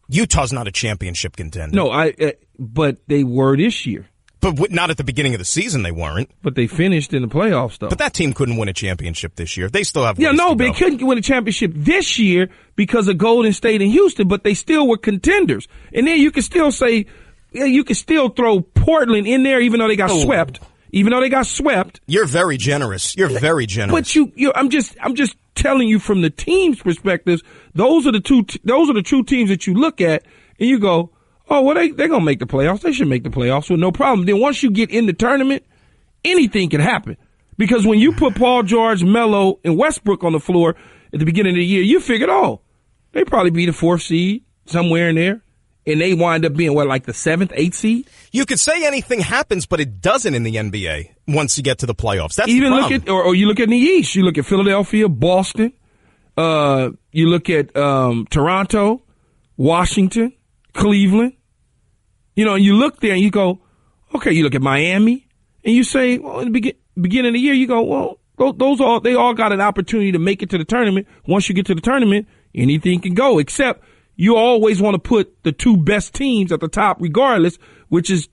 Utah's not a championship contender. No, but they were this year. But not at the beginning of the season, they weren't. But they finished in the playoffs, though. But that team couldn't win a championship this year. They still have ways to go. They couldn't win a championship this year because of Golden State and Houston, but they still were contenders. And then you can still say, you can still throw Portland in there even though they got swept. Even though they got swept. You're very generous. You're very generous. But I'm just telling you from the team's perspectives, those are the true teams that you look at and you go, oh, well, they're going to make the playoffs. They should make the playoffs with no problem. Then once you get in the tournament, anything can happen. Because when you put Paul George, Melo, and Westbrook on the floor at the beginning of the year, you figured, they probably be the 4th seed somewhere in there. And they wind up being, like the 7th, 8th seed? You could say anything happens, but it doesn't in the NBA once you get to the playoffs. That's even the problem. Look at, or you look at the East. You look at Philadelphia, Boston. You look at Toronto, Washington, Cleveland. You know, and you look there and you go, okay, you look at Miami, and you say, well, in the beginning of the year, you go, well, they all got an opportunity to make it to the tournament. Once you get to the tournament, anything can go, except you always want to put the 2 best teams at the top regardless, which is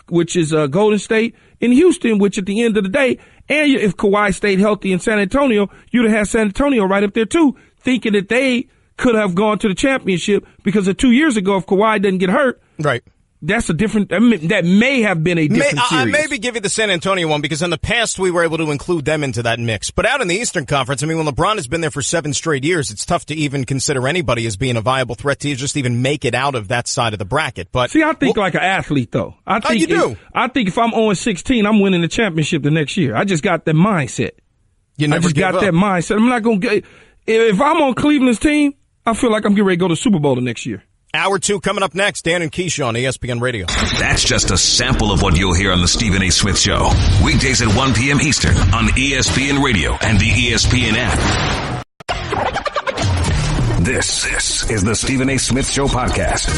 Golden State and Houston, which at the end of the day, and if Kawhi stayed healthy in San Antonio, you'd have had San Antonio right up there too, thinking that they could have gone to the championship because of 2 years ago, if Kawhi doesn't get hurt. Right. That's a different, that may have been a different series. I maybe give you the San Antonio one because in the past we were able to include them into that mix. But out in the Eastern Conference, I mean, when LeBron has been there for 7 straight years, it's tough to even consider anybody as being a viable threat to just even make it out of that side of the bracket. But see, I think like an athlete, though. I think you do. I think if I'm 0-16, I'm winning the championship the next year. I just got that mindset. You never I just got that mindset. I'm not going to get, if I'm on Cleveland's team, I feel like I'm getting ready to go to the Super Bowl the next year. Hour 2 coming up next. Dan and Keyshawn, ESPN Radio. That's just a sample of what you'll hear on the Stephen A. Smith Show. Weekdays at 1 p.m. Eastern on ESPN Radio and the ESPN app. This is the Stephen A. Smith Show podcast.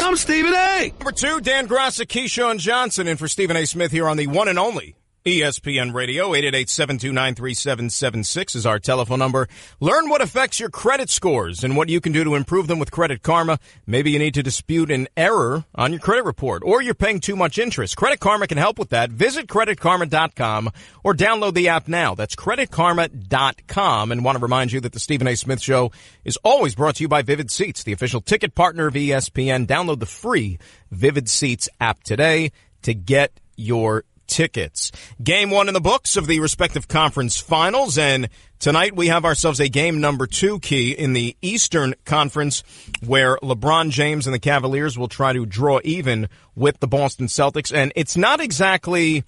I'm Stephen A. Number 2, Dan Graca, Keyshawn, Johsnson, in for Stephen A. Smith here on the one and only ESPN Radio. 888-729-3776 is our telephone number. Learn what affects your credit scores and what you can do to improve them with Credit Karma. Maybe you need to dispute an error on your credit report, or you're paying too much interest. Credit Karma can help with that. Visit creditkarma.com or download the app now. That's creditkarma.com. And want to remind you that the Stephen A. Smith Show is always brought to you by Vivid Seats, the official ticket partner of ESPN. Download the free Vivid Seats app today to get your tickets. Game 1 in the books of the respective conference finals, and tonight we have ourselves a game number 2 key in the Eastern Conference where LeBron James and the Cavaliers will try to draw even with the Boston Celtics, and it's not exactly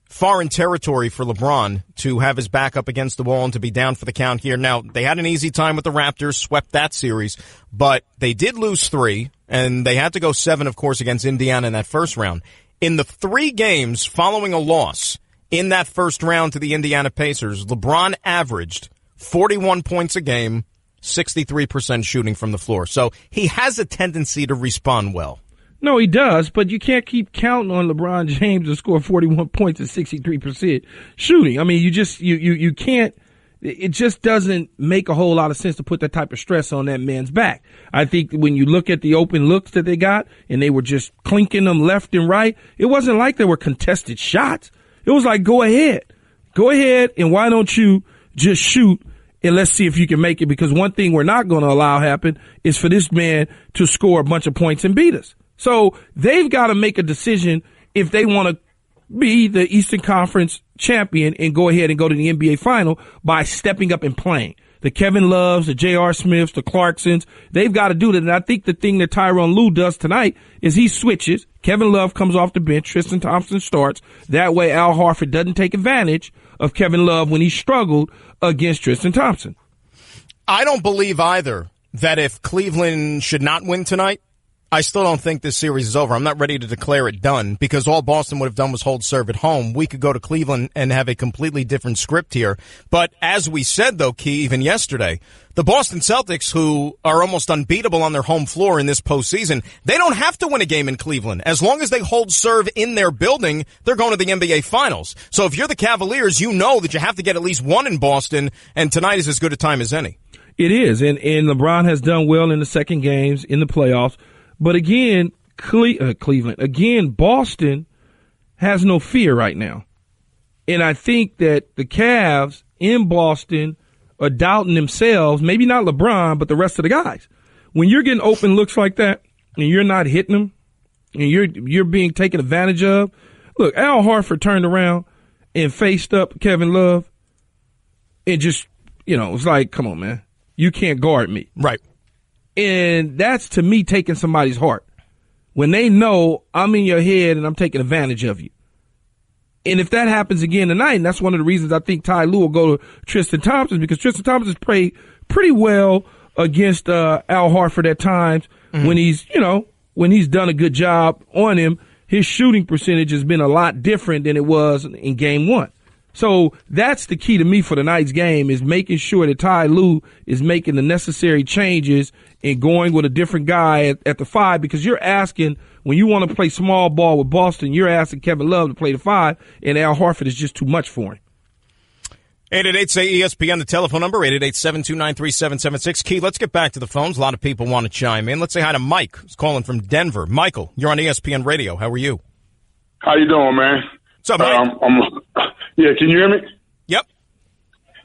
foreign territory for LeBron to have his back up against the wall and to be down for the count here. Now, they had an easy time with the Raptors, swept that series, but they did lose 3, and they had to go 7, of course, against Indiana in that first round. In the 3 games following a loss in that first round to the Indiana Pacers, LeBron averaged 41 points a game, 63% shooting from the floor. So he has a tendency to respond well. No, he does, but you can't keep counting on LeBron James to score 41 points at 63% shooting. I mean, you can't. It just doesn't make a whole lot of sense to put that type of stress on that man's back. I think when you look at the open looks that they got and they were just clinking them left and right, it wasn't like they were contested shots. It was like, go ahead, and why don't you just shoot and let's see if you can make it? Because one thing we're not going to allow happen is for this man to score a bunch of points and beat us. So they've got to make a decision if they want to be the Eastern Conference champion and go ahead and go to the NBA final by stepping up and playing. The Kevin Loves, the J.R. Smiths, the Clarksons, they've got to do that. And I think the thing that Tyronn Lue does tonight is he switches. Kevin Love comes off the bench. Tristan Thompson starts. That way Al Horford doesn't take advantage of Kevin Love when he struggled against Tristan Thompson. I don't believe either that if Cleveland should not win tonight, I still don't think this series is over. I'm not ready to declare it done because all Boston would have done was hold serve at home. We could go to Cleveland and have a completely different script here. But as we said, though, Key, even yesterday, the Boston Celtics, who are almost unbeatable on their home floor in this postseason, they don't have to win a game in Cleveland. As long as they hold serve in their building, they're going to the NBA Finals. So if you're the Cavaliers, you know that you have to get at least one in Boston, and tonight is as good a time as any. It is, and LeBron has done well in the second games in the playoffs. But again, Boston has no fear right now. And I think that the Cavs in Boston are doubting themselves, maybe not LeBron, but the rest of the guys. When you're getting open looks like that and you're not hitting them and you're being taken advantage of. Look, Al Horford turned around and faced up Kevin Love and just, it's like, come on, man, you can't guard me. Right. And that's, to me, taking somebody's heart. When they know I'm in your head and I'm taking advantage of you. And if that happens again tonight, and that's one of the reasons I think Ty Lue will go to Tristan Thompson, because Tristan Thompson has played pretty well against Al Horford at times when he's done a good job on him. His shooting percentage has been a lot different than it was in game one. So that's the key to me for tonight's game, is making sure that Ty Lue is making the necessary changes and going with a different guy at the 5, because you're asking, when you want to play small ball with Boston, you're asking Kevin Love to play the 5, and Al Horford is just too much for him. 888-SAY-ESPN, the telephone number, 888-729-3776. Key, let's get back to the phones. A lot of people want to chime in. Let's say hi to Mike, who's calling from Denver. Michael, you're on ESPN Radio. How are you? How you doing, man? What's up, Mike? Yeah, can you hear me? Yep.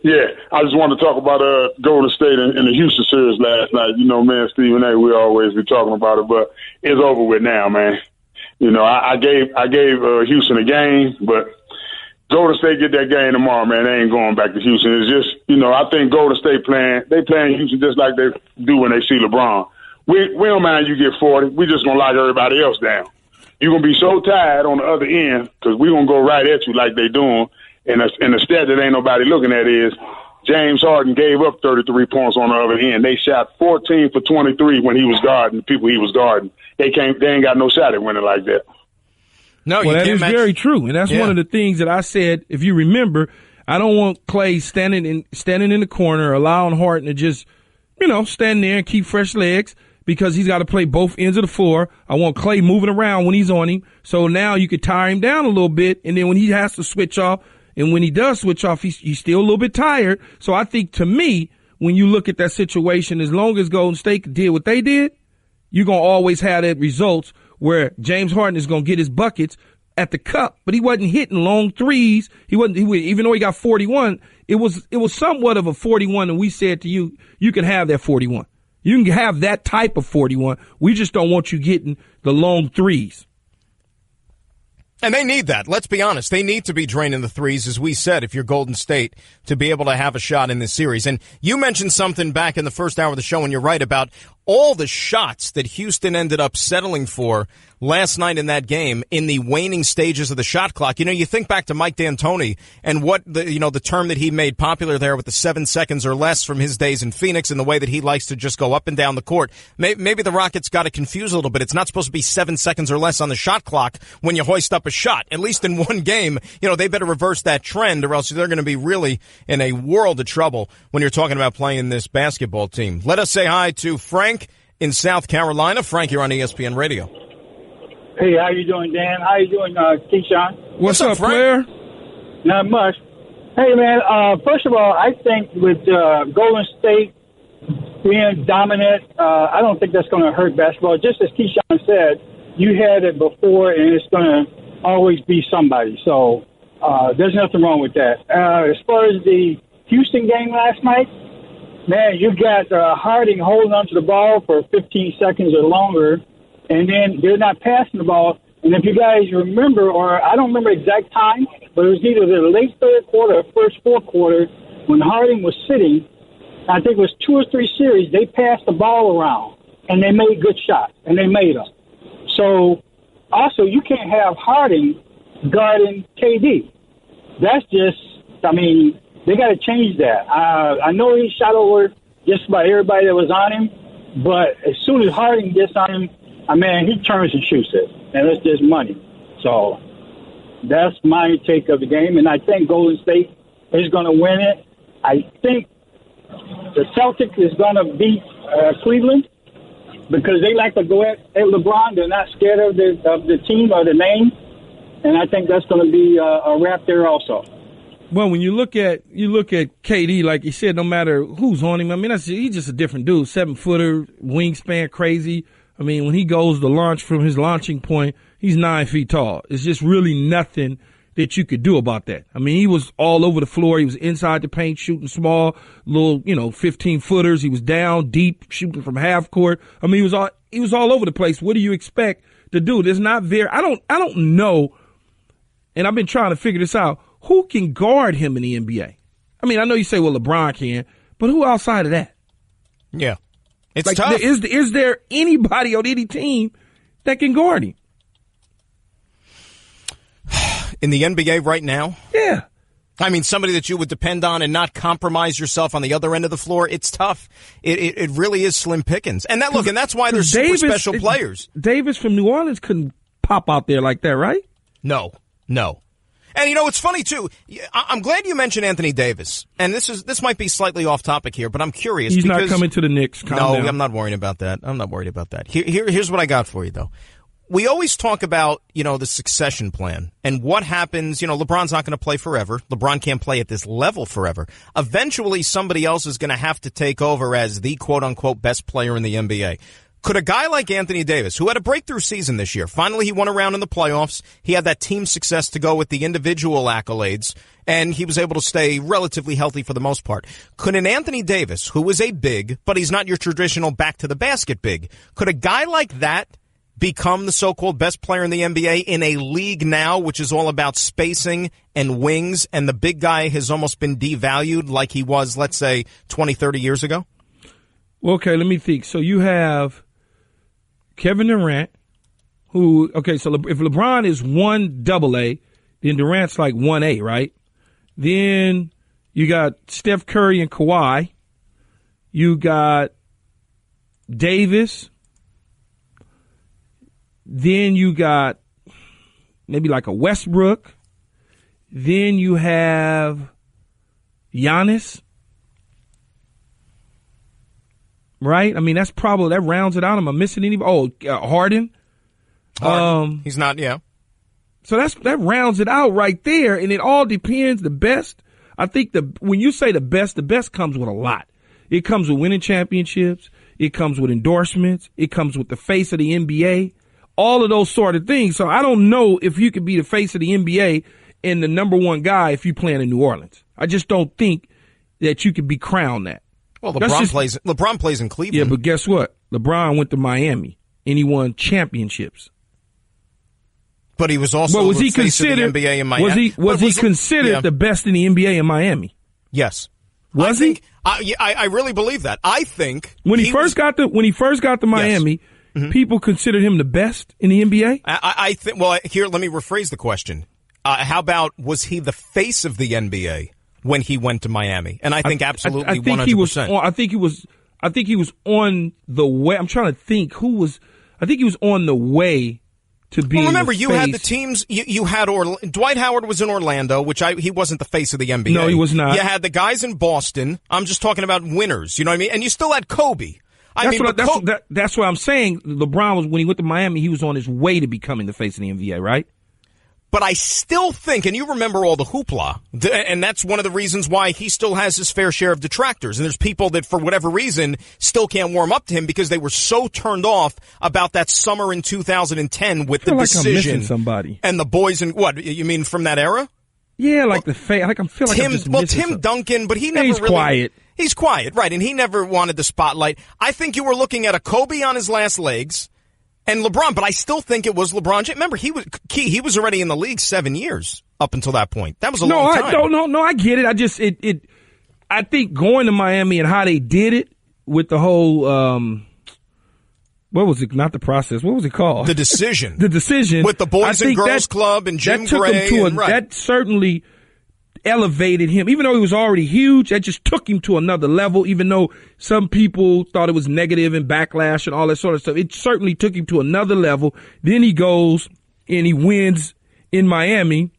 Yeah, I just wanted to talk about Golden State and the Houston series last night. Man, Stephen A., we always be talking about it, but it's over with now, man. I gave Houston a game, but Golden State get that game tomorrow, man. They ain't going back to Houston. It's just, I think Golden State playing Houston just like they do when they see LeBron. We don't mind you get 40. We just going to lock everybody else down. You're going to be so tired on the other end because we're going to go right at you like they doing. And the stat that ain't nobody looking at is James Harden gave up 33 points on the other end. They shot 14 for 23 when he was guarding the people he was guarding. They ain't got no shot at winning like that. No, well, that is very true, and that's one of the things that I said. If you remember, I don't want Clay standing in the corner, allowing Harden to just, stand there and keep fresh legs, because he's got to play both ends of the floor. I want Clay moving around when he's on him, so now you could tire him down a little bit, and then when he has to switch off, and when he does switch off, he's still a little bit tired. So I think, to me, when you look at that situation, as long as Golden State did what they did, you're going to always have that results where James Harden is going to get his buckets at the cup, but he wasn't hitting long threes. Even though he got 41, it was somewhat of a 41, and we said to you, you can have that 41. You can have that type of 41. We just don't want you getting the long threes. And they need that. Let's be honest. They need to be draining the threes, as we said, if you're Golden State, to be able to have a shot in this series. And you mentioned something back in the first hour of the show, and you're right about all the shots that Houston ended up settling for last night in that game in the waning stages of the shot clock. You think back to Mike D'Antoni and what the term that he made popular there with the 7 seconds or less from his days in Phoenix, and the way that he likes to just go up and down the court. Maybe the Rockets got it confused a little bit. It's not supposed to be 7 seconds or less on the shot clock when you hoist up a shot. At least in one game, they better reverse that trend, or else they're going to be really in a world of trouble when you're talking about playing this basketball team. Let us say hi to Frank in South Carolina. Frank, you're on ESPN Radio. Hey, how you doing, Dan? How you doing, Keyshawn? What's up, player? Not much. Hey, man, first of all, I think with Golden State being dominant, I don't think that's going to hurt basketball. Just as Keyshawn said, you had it before, and it's going to always be somebody. So there's nothing wrong with that. As far as the Houston game last night, man, you got Harding holding onto the ball for 15 seconds or longer, and then they're not passing the ball. And if you guys remember, or I don't remember exact time, but it was either the late third quarter or first fourth quarter when Harding was sitting, I think it was 2 or 3 series, they passed the ball around, and they made good shots, and they made them. So, also, you can't have Harding guarding KD. That's just, I mean, they got to change that. I know he shot over just about everybody that was on him, but as soon as Harding gets on him, I mean, he turns and shoots it, and it's just money. So that's my take of the game, and I think Golden State is going to win it. I think the Celtics is going to beat Cleveland because they like to go at LeBron. They're not scared of the team or the name, and I think that's going to be a wrap there also. Well, when you look at KD, like you said, no matter who's on him, I mean, he's just a different dude. 7-footer, wingspan, crazy. I mean, when he goes to launch from his launching point, he's 9 feet tall. It's just really nothing that you could do about that. I mean, he was all over the floor. He was inside the paint, shooting small, little, 15-footers. He was down deep, shooting from half court. I mean, he was all over the place. What do you expect to do? There's not very. I don't know, and I've been trying to figure this out. Who can guard him in the NBA? I mean, I know you say, well, LeBron can, but who outside of that? Yeah. It's like, tough. Is there anybody on any team that can guard him? In the NBA right now? Yeah. I mean, somebody that you would depend on and not compromise yourself on the other end of the floor, it's tough. It really is slim pickings. And that's why there's super special players. Davis from New Orleans couldn't pop out there like that, right? No. And it's funny too. I'm glad you mentioned Anthony Davis. And this might be slightly off topic here, but I'm curious. He's not coming to the Knicks. Calm down. I'm not worrying about that. Here's what I got for you though. We always talk about, the succession plan and what happens. LeBron's not going to play forever. LeBron can't play at this level forever. Eventually somebody else is going to have to take over as the quote unquote best player in the NBA. Could a guy like Anthony Davis, who had a breakthrough season this year, finally he won a round in the playoffs, he had that team success to go with the individual accolades, and he was able to stay relatively healthy for the most part. Could an Anthony Davis, who is a big, but he's not your traditional back-to-the-basket big, could a guy like that become the so-called best player in the NBA in a league now which is all about spacing and wings, and the big guy has almost been devalued like he was, let's say, 20, 30 years ago? Well, okay, let me think. So you have Kevin Durant, so if LeBron is 1AA, then Durant's like 1A, right? Then you got Steph Curry and Kawhi. You got Davis. Then you got maybe like a Westbrook. Then you have Giannis. Right? I mean, that rounds it out. Am I missing anybody? Harden. He's not, yeah. So that rounds it out right there, and it all depends. The best, I think when you say the best comes with a lot. It comes with winning championships. It comes with endorsements. It comes with the face of the NBA. All of those sort of things. So I don't know if you could be the face of the NBA and the number one guy if you playing in New Orleans. I just don't think that you could be crowned that. Well, LeBron plays in Cleveland. Yeah, but guess what? LeBron went to Miami and he won championships. But he was also the face of the NBA in Miami. Was he considered the best in the NBA in Miami? Yes. Was he? I really believe that. I think when he first got to Miami, yes. People considered him the best in the NBA. I think. Well, here, let me rephrase the question. How about, was he the face of the NBA when he went to Miami? And I think absolutely 100%. I think he was on the way. I'm trying to think who was. I think he was on the way to be. Well, remember, you had the teams. You had Dwight Howard was in Orlando, which he wasn't the face of the NBA. No, he was not. You had the guys in Boston. I'm just talking about winners. You know what I mean? And you still had Kobe. That's what I'm saying. LeBron was, when he went to Miami, he was on his way to becoming the face of the NBA, right? But I still think, and you remember all the hoopla, and that's one of the reasons why he still has his fair share of detractors. And there's people that, for whatever reason, still can't warm up to him because they were so turned off about that summer in 2010 with the decision. I'm missing somebody. And the boys, and what, you mean from that era? Yeah, like I'm feel like I'm just missing Tim Duncan, but he never he's really... quiet. He's quiet, right, and he never wanted the spotlight. I think you were looking at a Kobe on his last legs, and LeBron, but I still think it was LeBron James. Remember, he was already in the league 7 years up until that point. That was a long time. No, I get it. I think going to Miami and how they did it with the whole, what was it? Not the process. What was it called? The decision. The decision. With the Boys and Girls Club and Jim Gray. That certainly elevated him. Even though he was already huge, that just took him to another level, even though some people thought it was negative and backlash and all that sort of stuff. It certainly took him to another level. Then he goes and he wins in Miami,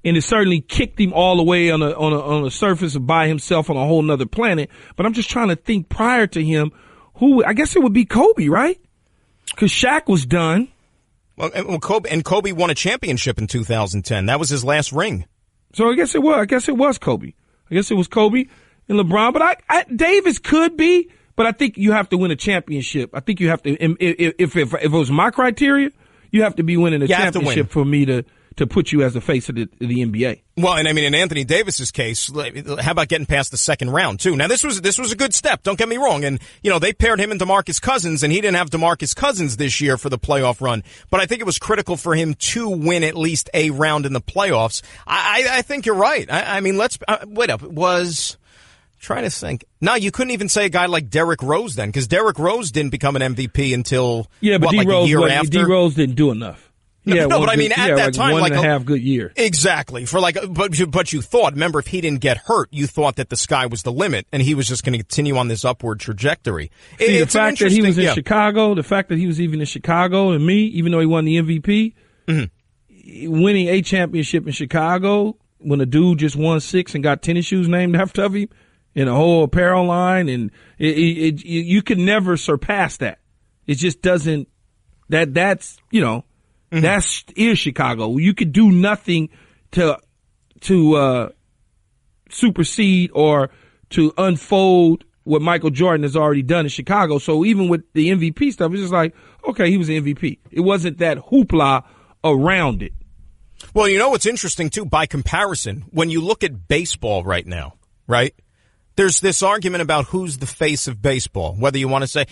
and it certainly kicked him all the way on a surface of by himself on a whole nother planet. But I'm just trying to think prior to him, I guess it would be Kobe, right? Because Shaq was done. Well, Kobe won a championship in 2010. That was his last ring. So I guess it was Kobe. I guess it was Kobe and LeBron. But Davis could be, but I think you have to win a championship. I think you have to. If it was my criteria, you have to be winning a championship for me to put you as the face of the NBA. Well, and I mean, in Anthony Davis's case, how about getting past the second round too? Now, this was a good step. Don't get me wrong. And they paired him and DeMarcus Cousins, and he didn't have DeMarcus Cousins this year for the playoff run. But I think it was critical for him to win at least a round in the playoffs. I think you're right. I mean, let's wait up. Trying to think. No, you couldn't even say a guy like Derrick Rose then, because Derrick Rose didn't become an MVP until a year after. D Rose didn't do enough. But I mean, at that time, one and a half good year. Exactly. But you thought, remember, if he didn't get hurt, you thought that the sky was the limit, and he was just going to continue on this upward trajectory. The fact that he was in Chicago, the fact that he was even in Chicago, and me, even though he won the MVP, winning a championship in Chicago when a dude just won 6 and got tennis shoes named after him and a whole apparel line, and you could never surpass that. It just doesn't. That's. That is Chicago. You could do nothing to supersede or to unfold what Michael Jordan has already done in Chicago. So even with the MVP stuff, it's just like, okay, he was an MVP. It wasn't that hoopla around it. Well, what's interesting, too, by comparison, when you look at baseball right now, right? There's this argument about who's the face of baseball, whether you want to say,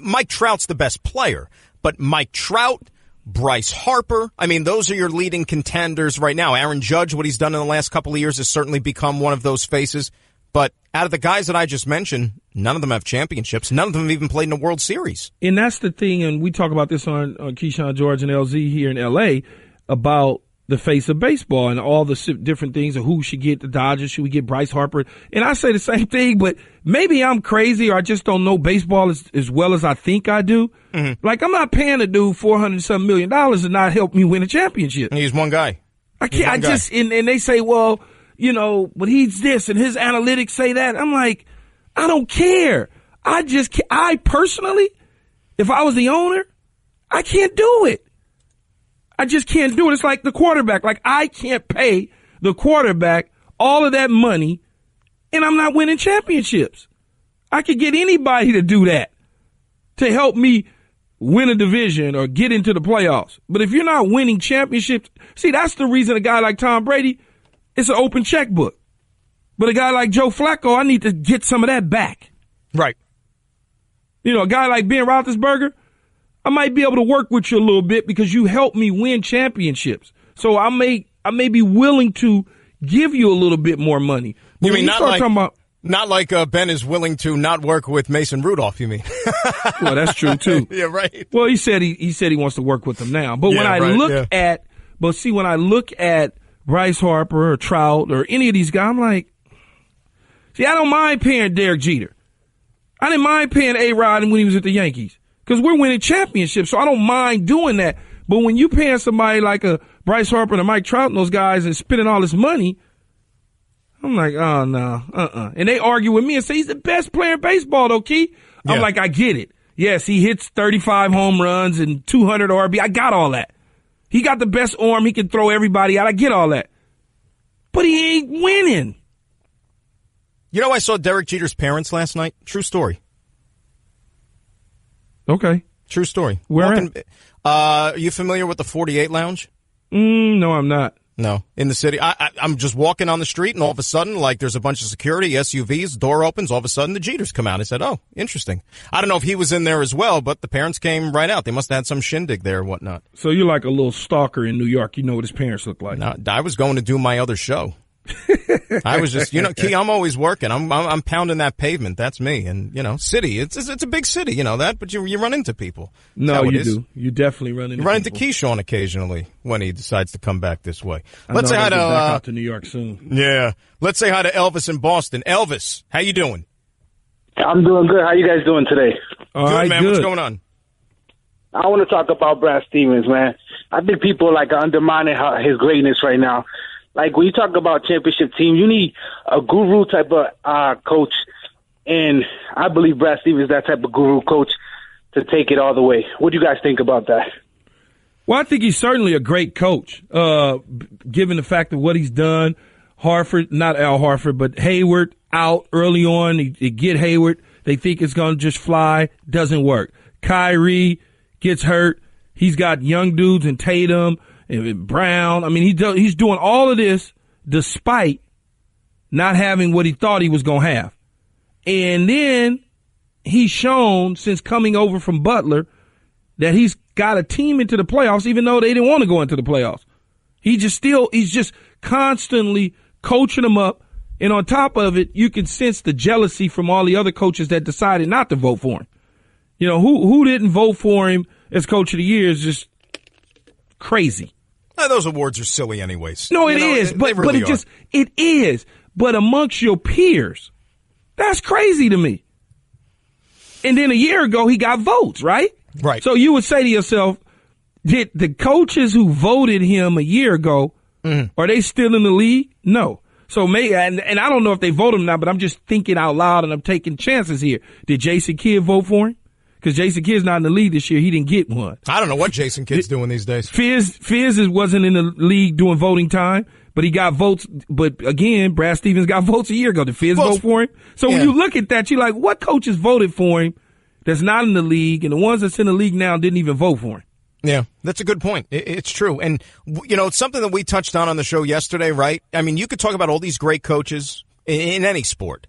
Mike Trout's the best player, but Mike Trout, Bryce Harper, I mean, those are your leading contenders right now. Aaron Judge, what he's done in the last couple of years, has certainly become one of those faces. But out of the guys that I just mentioned, none of them have championships. None of them have even played in a World Series. And that's the thing, and we talk about this on Keyshawn, George, and LZ here in L.A., about the face of baseball and all the different things of who should get the Dodgers, should we get Bryce Harper. And I say the same thing, but maybe I'm crazy or I just don't know baseball as well as I think I do. Mm-hmm. Like, I'm not paying a dude $400-some million to not help me win a championship. He's one guy. I can't. And they say, well, but he's this and his analytics say that. I'm like, I don't care. I personally, if I was the owner, I can't do it. I just can't do it. It's like the quarterback. Like, I can't pay the quarterback all of that money, and I'm not winning championships. I could get anybody to do that to help me win a division or get into the playoffs. But if you're not winning championships, see, that's the reason a guy like Tom Brady, it's an open checkbook. But a guy like Joe Flacco, I need to get some of that back. Right. A guy like Ben Roethlisberger, I might be able to work with you a little bit because you helped me win championships. So I may be willing to give you a little bit more money. But you mean not like Ben is willing to not work with Mason Rudolph, you mean? Well, that's true too. Yeah, right. Well, he said he wants to work with them now. But when I look at Bryce Harper or Trout or any of these guys, I'm like, see, I don't mind paying Derek Jeter. I didn't mind paying A-Rod when he was at the Yankees. Because we're winning championships, so I don't mind doing that. But when you paying somebody like a Bryce Harper and a Mike Trout and those guys and spending all this money, I'm like, oh, no, And they argue with me and say, he's the best player in baseball, though, Key. I'm like, I get it. Yes, he hits 35 home runs and 200 RB. I got all that. He got the best arm. He can throw everybody out. I get all that. But he ain't winning. You know, I saw Derek Jeter's parents last night. True story. Okay. True story. Where at? Are you familiar with the 48 Lounge? No, I'm not. No, in the city. I'm just walking on the street, and all of a sudden, like, there's a bunch of security, SUVs, door opens, all of a sudden the Jeters come out. I said, oh, interesting. I don't know if he was in there as well, but the parents came right out. They must have had some shindig there or whatnot. So you're like a little stalker in New York. You know what his parents look like. No, I was going to do my other show. I was just, Key, I'm always working. I'm pounding that pavement. That's me. And, city, it's a big city, you know that, but you run into people. No, you do. You definitely run into people. You run into Keyshawn occasionally when he decides to come back this way. Let's say hi to back out to New York soon. Yeah. Let's say hi to Elvis in Boston. Elvis, how you doing? I'm doing good. How you guys doing today? All right, man. good. What's going on? I want to talk about Brad Stevens, man. I think people are undermining his greatness right now. Like, when you talk about championship team, you need a guru type of coach, and I believe Brad Stevens is that type of guru coach to take it all the way. What do you guys think about that? Well, I think he's certainly a great coach, given the fact of what he's done. Harford, not Al Harford, but Hayward out early on. They get Hayward. They think it's going to just fly. Doesn't work. Kyrie gets hurt. He's got young dudes in Tatum and Brown. I mean, he's doing all of this despite not having what he thought he was going to have. And then he's shown since coming over from Butler that he's got a team into the playoffs, even though they didn't want to go into the playoffs. He's just constantly coaching them up. And on top of it, you can sense the jealousy from all the other coaches that decided not to vote for him. You know, who didn't vote for him as coach of the year is just crazy. Those awards are silly anyways. No, it is, but it is. But amongst your peers, that's crazy to me. And then a year ago, he got votes, right? Right. So you would say to yourself, did the coaches who voted him a year ago, are they still in the league? No. So maybe, and I don't know if they voted him now, but I'm just thinking out loud and I'm taking chances here. Did Jason Kidd vote for him? Because Jason Kidd's not in the league this year. He didn't get one. I don't know what Jason Kidd's doing these days. Fizz wasn't in the league doing voting time, but he got votes. But again, Brad Stevens got votes a year ago. Did Fizz vote for him? So when you look at that, you're like, what coaches voted for him that's not in the league, and the ones that's in the league now didn't even vote for him? Yeah, that's a good point. It's true. And, it's something that we touched on the show yesterday, right? I mean, you could talk about all these great coaches in any sport.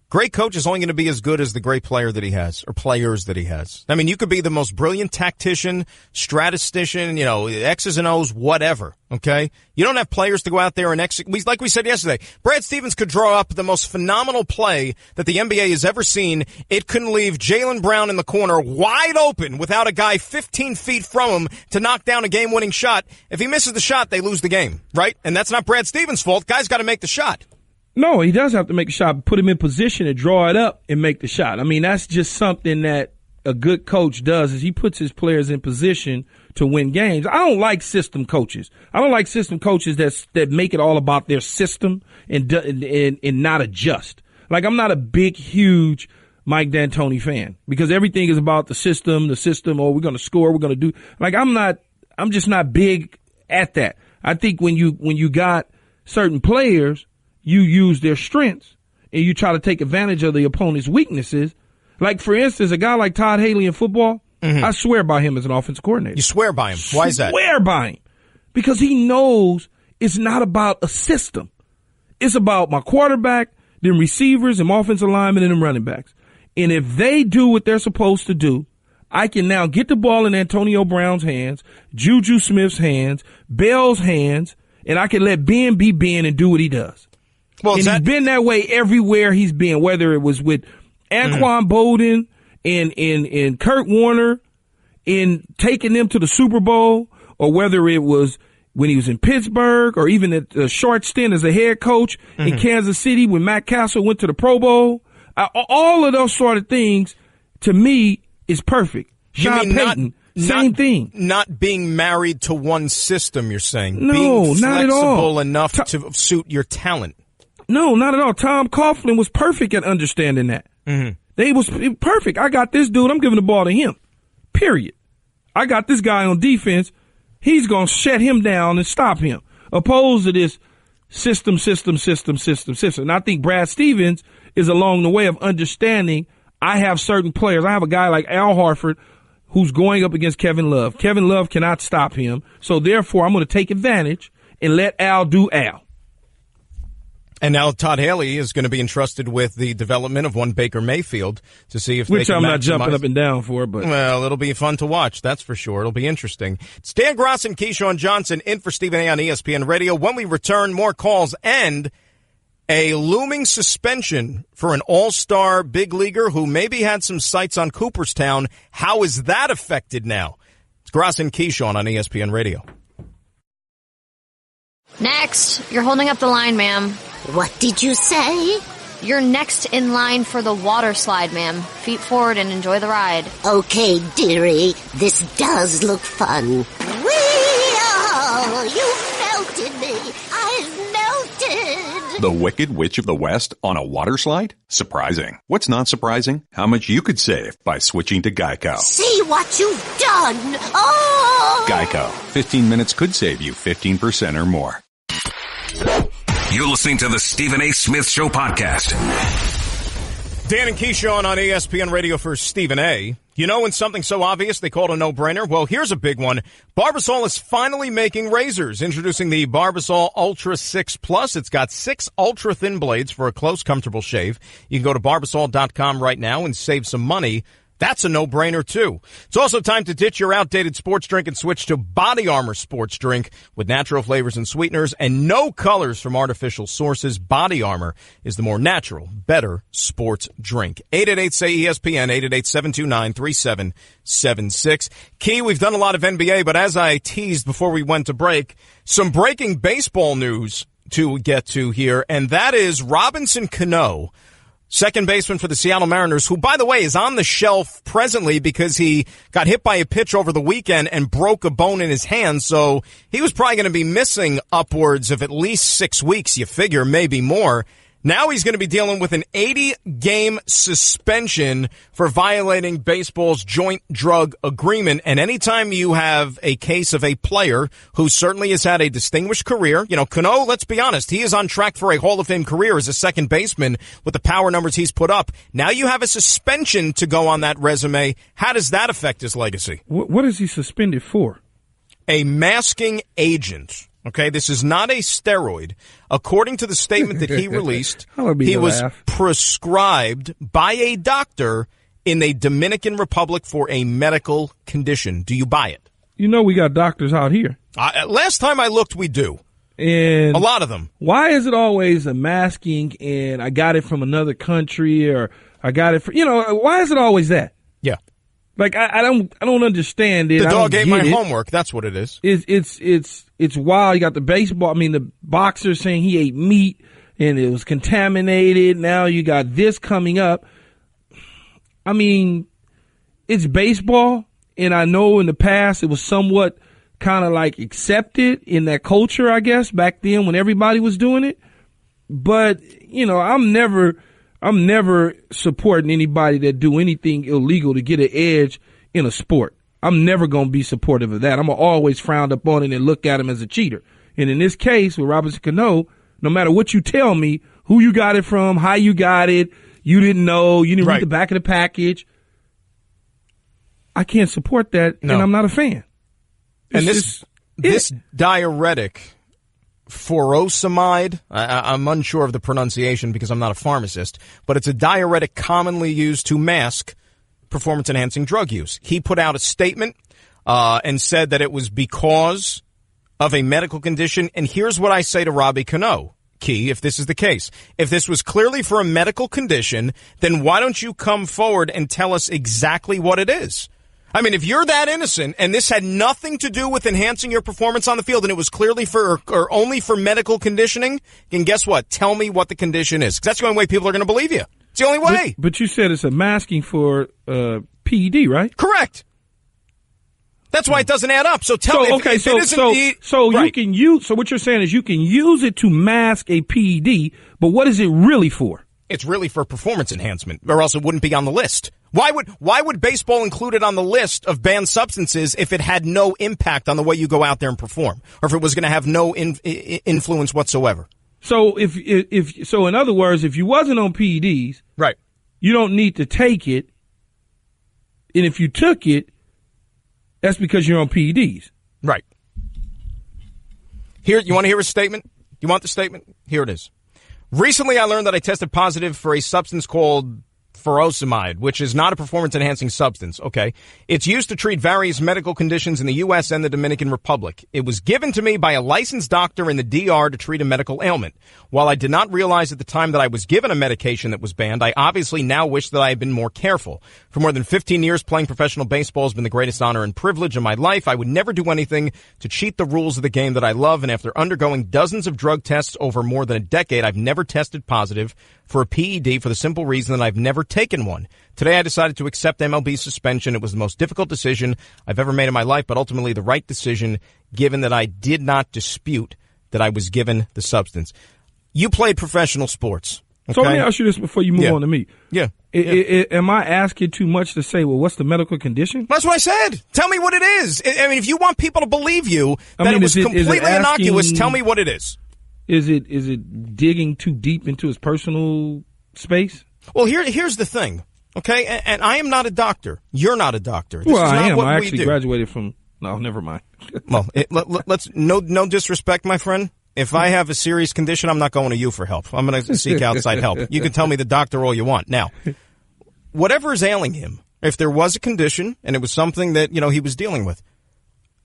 Great coach is only going to be as good as the great player that he has or players that he has. I mean, you could be the most brilliant tactician, statistician, X's and O's, whatever, okay? You don't have players to go out there and execute. Like we said yesterday, Brad Stevens could draw up the most phenomenal play that the NBA has ever seen. It couldn't leave Jaylen Brown in the corner wide open without a guy 15 feet from him to knock down a game-winning shot. If he misses the shot, they lose the game, right? And that's not Brad Stevens' fault. Guy's got to make the shot. No, he does have to make a shot, put him in position to draw it up and make the shot. I mean, that's just something that a good coach does is he puts his players in position to win games. I don't like system coaches. I don't like system coaches that make it all about their system and not adjust. Like, I'm not a big, huge Mike D'Antoni fan because everything is about the system, oh, we're going to score, we're going to do. Like, I'm just not big at that. I think when you got certain players, you use their strengths and you try to take advantage of the opponent's weaknesses. Like, for instance, a guy like Todd Haley in football, I swear by him as an offensive coordinator. You swear by him? Why is that? Swear by him. Because he knows it's not about a system. It's about my quarterback, them receivers, them offensive linemen, and them running backs. And if they do what they're supposed to do, I can now get the ball in Antonio Brown's hands, Juju Smith's hands, Bell's hands, and I can let Ben be Ben and do what he does. Well, and he's been that way everywhere he's been, whether it was with Anquan Bolden and Kurt Warner in taking them to the Super Bowl, or whether it was when he was in Pittsburgh, or even at a short stint as a head coach in Kansas City when Matt Castle went to the Pro Bowl. All of those sort of things, to me, is perfect. Sean Payton, same thing. Not being married to one system, you're saying. No, being not at all. flexible enough to suit your talent. No, not at all. Tom Coughlin was perfect at understanding that. They was perfect. I got this dude. I'm giving the ball to him. Period. I got this guy on defense. He's going to shut him down and stop him. Opposed to this system. And I think Brad Stevens is along the way of understanding I have certain players. I have a guy like Al Horford who's going up against Kevin Love. Kevin Love cannot stop him. So, therefore, I'm going to take advantage and let Al do Al. And now Todd Haley is going to be entrusted with the development of one Baker Mayfield to see if they can Which I'm not maximize. jumping up and down for, but. Well, it'll be fun to watch, that's for sure. It'll be interesting. It's Dan Graca and Keyshawn Johsnson in for Stephen A. on ESPN Radio. When we return, more calls and a looming suspension for an all-star big leaguer who maybe had some sights on Cooperstown. How is that affected now? It's Graca and Keyshawn on ESPN Radio. Next, you're holding up the line, ma'am. What did you say? You're next in line for the water slide, ma'am. Feet forward and enjoy the ride. Okay, dearie, this does look fun. Whee-oh! You melted me. I've melted. The Wicked Witch of the West on a water slide? Surprising. What's not surprising? How much you could save by switching to Geico. See what you've done. Oh! Geico. 15 minutes could save you 15% or more. You're listening to the Stephen A. Smith Show podcast. Dan and Keyshawn on ESPN Radio for Stephen A. You know when something's so obvious they call it a no-brainer? Well, here's a big one. Barbasol is finally making razors. Introducing the Barbasol Ultra 6 Plus. It's got 6 ultra-thin blades for a close, comfortable shave. You can go to Barbasol.com right now and save some money. That's a no-brainer, too. It's also time to ditch your outdated sports drink and switch to Body Armor Sports Drink with natural flavors and sweeteners and no colors from artificial sources. Body Armor is the more natural, better sports drink. 888-SAY-ESPN, 888-729-3776. Key, we've done a lot of NBA, but as I teased before we went to break, some breaking baseball news to get to here, and that is Robinson Cano, second baseman for the Seattle Mariners, who, by the way, is on the shelf presently because he got hit by a pitch over the weekend and broke a bone in his hand. So he was probably going to be missing upwards of at least 6 weeks, you figure, maybe more. Now he's going to be dealing with an 80-game suspension for violating baseball's joint drug agreement. And anytime you have a case of a player who certainly has had a distinguished career, you know, Cano, let's be honest, he is on track for a Hall of Fame career as a second baseman with the power numbers he's put up. Now you have a suspension to go on that resume. How does that affect his legacy? What is he suspended for? A masking agent. Okay, this is not a steroid. According to the statement that he released, he was prescribed by a doctor in the Dominican Republic for a medical condition. Do you buy it? You know we got doctors out here. Last time I looked, we do. And a lot of them. Why is it always a masking and I got it from another country or I got it from, why is it always that? Yeah. Like I don't understand it. The dog ate my homework. That's what it is. It's wild. You got the the boxer saying he ate meat and it was contaminated. Now you got this coming up. I mean, it's baseball, and I know in the past it was somewhat kind of like accepted in that culture, I guess, back then when everybody was doing it. But, I'm never supporting anybody that do anything illegal to get an edge in a sport. I'm never going to be supportive of that. I'm going to always frown upon it and look at him as a cheater. And in this case with Robinson Cano, no matter what you tell me, who you got it from, how you got it, you didn't know, you didn't read the back of the package, I can't support that, and I'm not a fan. And this diuretic, furosemide, I'm unsure of the pronunciation because I'm not a pharmacist, but it's a diuretic commonly used to mask performance-enhancing drug use. He put out a statement and said that it was because of a medical condition. And here's what I say to Robbie Cano, Key, if this is the case. If this was clearly for a medical condition, then why don't you come forward and tell us exactly what it is? I mean, if you're that innocent and this had nothing to do with enhancing your performance on the field and it was clearly for or only for medical conditioning, then guess what? Tell me what the condition is. 'Cause that's the only way people are going to believe you. It's the only way. But you said it's a masking for PED, right? Correct. That's why it doesn't add up. So tell me if it isn't you can use. So what you're saying is you can use it to mask a PED, but what is it really for? It's really for performance enhancement, or else it wouldn't be on the list. Why would baseball include it on the list of banned substances if it had no impact on the way you go out there and perform, or if it was going to have no influence whatsoever? So so in other words, if you wasn't on PEDs, right, you don't need to take it, and if you took it, that's because you're on PEDs. Right. Here, you want to hear a statement? You want the statement? Here it is. Recently, I learned that I tested positive for a substance called furosemide, which is not a performance-enhancing substance, okay? It's used to treat various medical conditions in the U.S. and the Dominican Republic. It was given to me by a licensed doctor in the DR to treat a medical ailment. While I did not realize at the time that I was given a medication that was banned, I obviously now wish that I had been more careful. For more than 15 years, playing professional baseball has been the greatest honor and privilege of my life. I would never do anything to cheat the rules of the game that I love, and after undergoing dozens of drug tests over more than a decade, I've never tested positive for a PED for the simple reason that I've never taken one. Today I decided to accept MLB suspension. It was the most difficult decision I've ever made in my life, but ultimately the right decision given that I did not dispute that I was given the substance. You played professional sports. Okay? So let me ask you this before you move on to me. Yeah. Am I asking too much to say, well, what's the medical condition? That's what I said. Tell me what it is. I mean, if you want people to believe you that it was completely innocuous, tell me what it is. Is it digging too deep into his personal space? Well, here's the thing, okay? And I am not a doctor. You're not a doctor. Well, I am. I actually graduated from. No, never mind. Well, let's no disrespect, my friend. If I have a serious condition, I'm not going to you for help. I'm going to seek outside help. You can tell me the doctor all you want. Now, whatever is ailing him, if there was a condition and it was something that he was dealing with.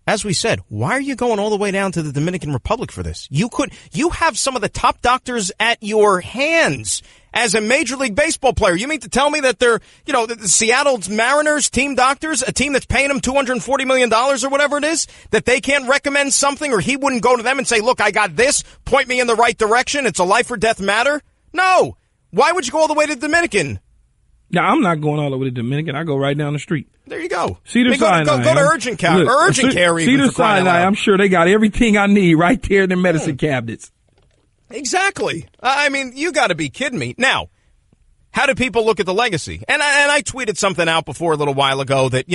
As we said, why are you going all the way down to the Dominican Republic for this? You have some of the top doctors at your hands as a Major League Baseball player. You mean to tell me that they're, the Seattle Mariners team doctors, a team that's paying them $240 million or whatever it is, that they can't recommend something, or he wouldn't go to them and say, look, I got this, point me in the right direction, it's a life or death matter? No. Why would you go all the way to the Dominican? Yeah, I'm not going all the way to Dominican. I go right down the street. There you go. Cedars-Sinai. Go to urgent care. Urgent care. Cedars-Sinai. I'm sure they got everything I need right there in the medicine cabinets. Exactly. I mean, you got to be kidding me. Now, how do people look at the legacy? And I tweeted something out before a little while ago that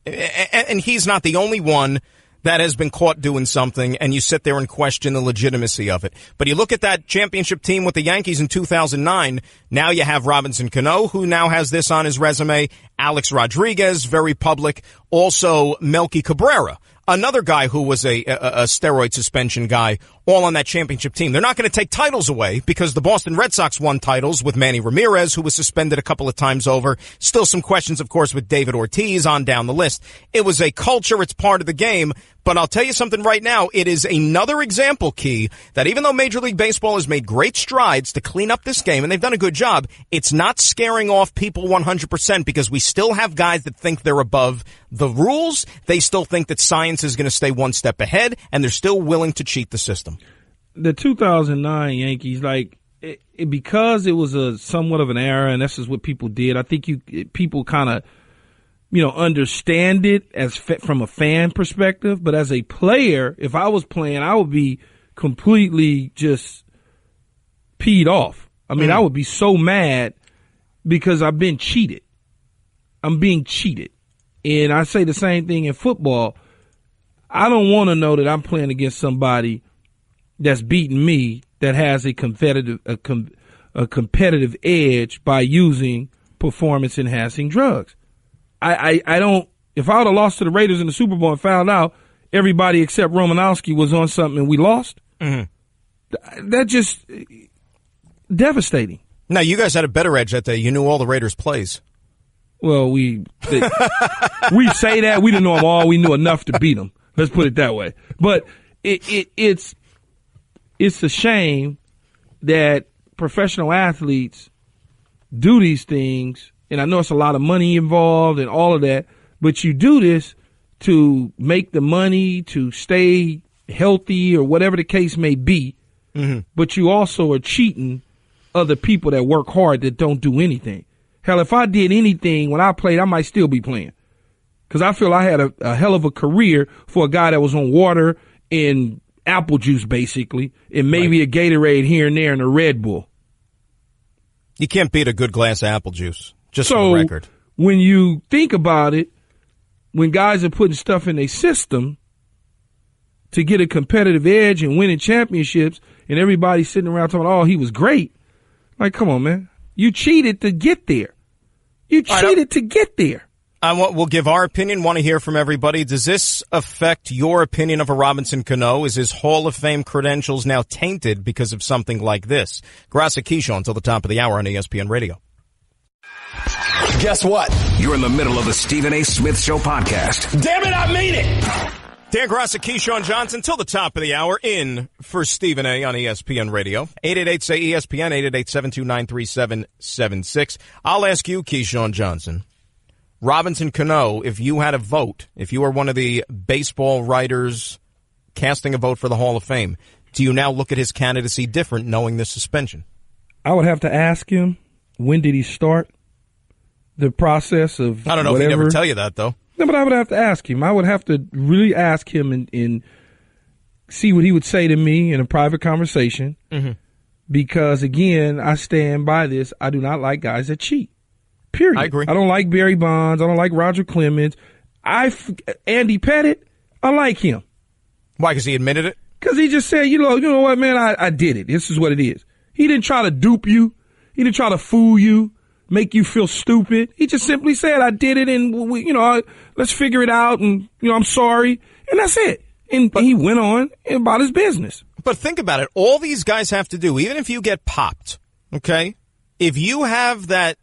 and he's not the only one that has been caught doing something, and you sit there and question the legitimacy of it. But you look at that championship team with the Yankees in 2009, now you have Robinson Cano, who now has this on his resume, Alex Rodriguez, very public, also Melky Cabrera, another guy who was a steroid suspension guy, all on that championship team. They're not going to take titles away because the Boston Red Sox won titles with Manny Ramirez, who was suspended a couple of times over. Still some questions, of course, with David Ortiz on down the list. It was a culture. It's part of the game. But I'll tell you something right now. It is another example, Key, that even though Major League Baseball has made great strides to clean up this game, and they've done a good job, it's not scaring off people 100% because we still have guys that think they're above the rules. They still think that science is going to stay one step ahead, and they're still willing to cheat the system. The 2009 Yankees, because it was a somewhat of an era, and this is what people did, I think people kind of, understand it as from a fan perspective. But as a player, if I was playing, I would be completely just peed off. I mean, I would be so mad because I've been cheated. I'm being cheated. And I say the same thing in football. I don't want to know that I'm playing against somebody that's beating me that has a competitive edge by using performance enhancing drugs. I don't. If I would have lost to the Raiders in the Super Bowl and found out everybody except Romanowski was on something and we lost, that just devastating. Now, you guys had a better edge that day. You knew all the Raiders' plays. Well, we say that. We didn't know them all. We knew enough to beat them. Let's put it that way. But it's a shame that professional athletes do these things, and I know it's a lot of money involved and all of that, but you do this to make the money, to stay healthy or whatever the case may be, but you also are cheating other people that work hard that don't do anything. Hell, if I did anything when I played, I might still be playing because I feel I had a hell of a career for a guy that was on water and apple juice, basically, and maybe a Gatorade here and there and a Red Bull. You can't beat a good glass of apple juice, just for the record. When you think about it, when guys are putting stuff in their system to get a competitive edge and winning championships, and everybody's sitting around talking, oh, he was great. Like, come on, man. You cheated to get there. You cheated to get there. We'll give our opinion. Want to hear from everybody. Does this affect your opinion of a Robinson Cano? Is his Hall of Fame credentials now tainted because of something like this? Graca, Keyshawn until the top of the hour on ESPN Radio. Guess what? You're in the middle of the Stephen A. Smith Show podcast. Damn it, I mean it! Dan Graca, Keyshawn Johnsson till the top of the hour in for Stephen A. on ESPN Radio. 888-SAY-ESPN, 888-729-3776. I'll ask you, Keyshawn Johnsson. Robinson Cano, if you had a vote, if you were one of the baseball writers casting a vote for the Hall of Fame, do you now look at his candidacy different knowing this suspension? I would have to ask him, when did he start the process of I don't know whatever. if he'd ever tell you that, though. No, but I would have to ask him. I would have to really ask him and see what he would say to me in a private conversation. Mm-hmm. Because, again, I stand by this. I do not like guys that cheat. Period. I agree. I don't like Barry Bonds. I don't like Roger Clemens. Andy Pettitte, I like him. Why? Because he admitted it? Because he just said, you know what, man, I did it. This is what it is. He didn't try to dupe you. He didn't try to fool you, make you feel stupid. He just simply said, I did it, and let's figure it out, and I'm sorry, and that's it. And he went on about his business. But think about it. All these guys have to do, even if you get popped, okay, if you have that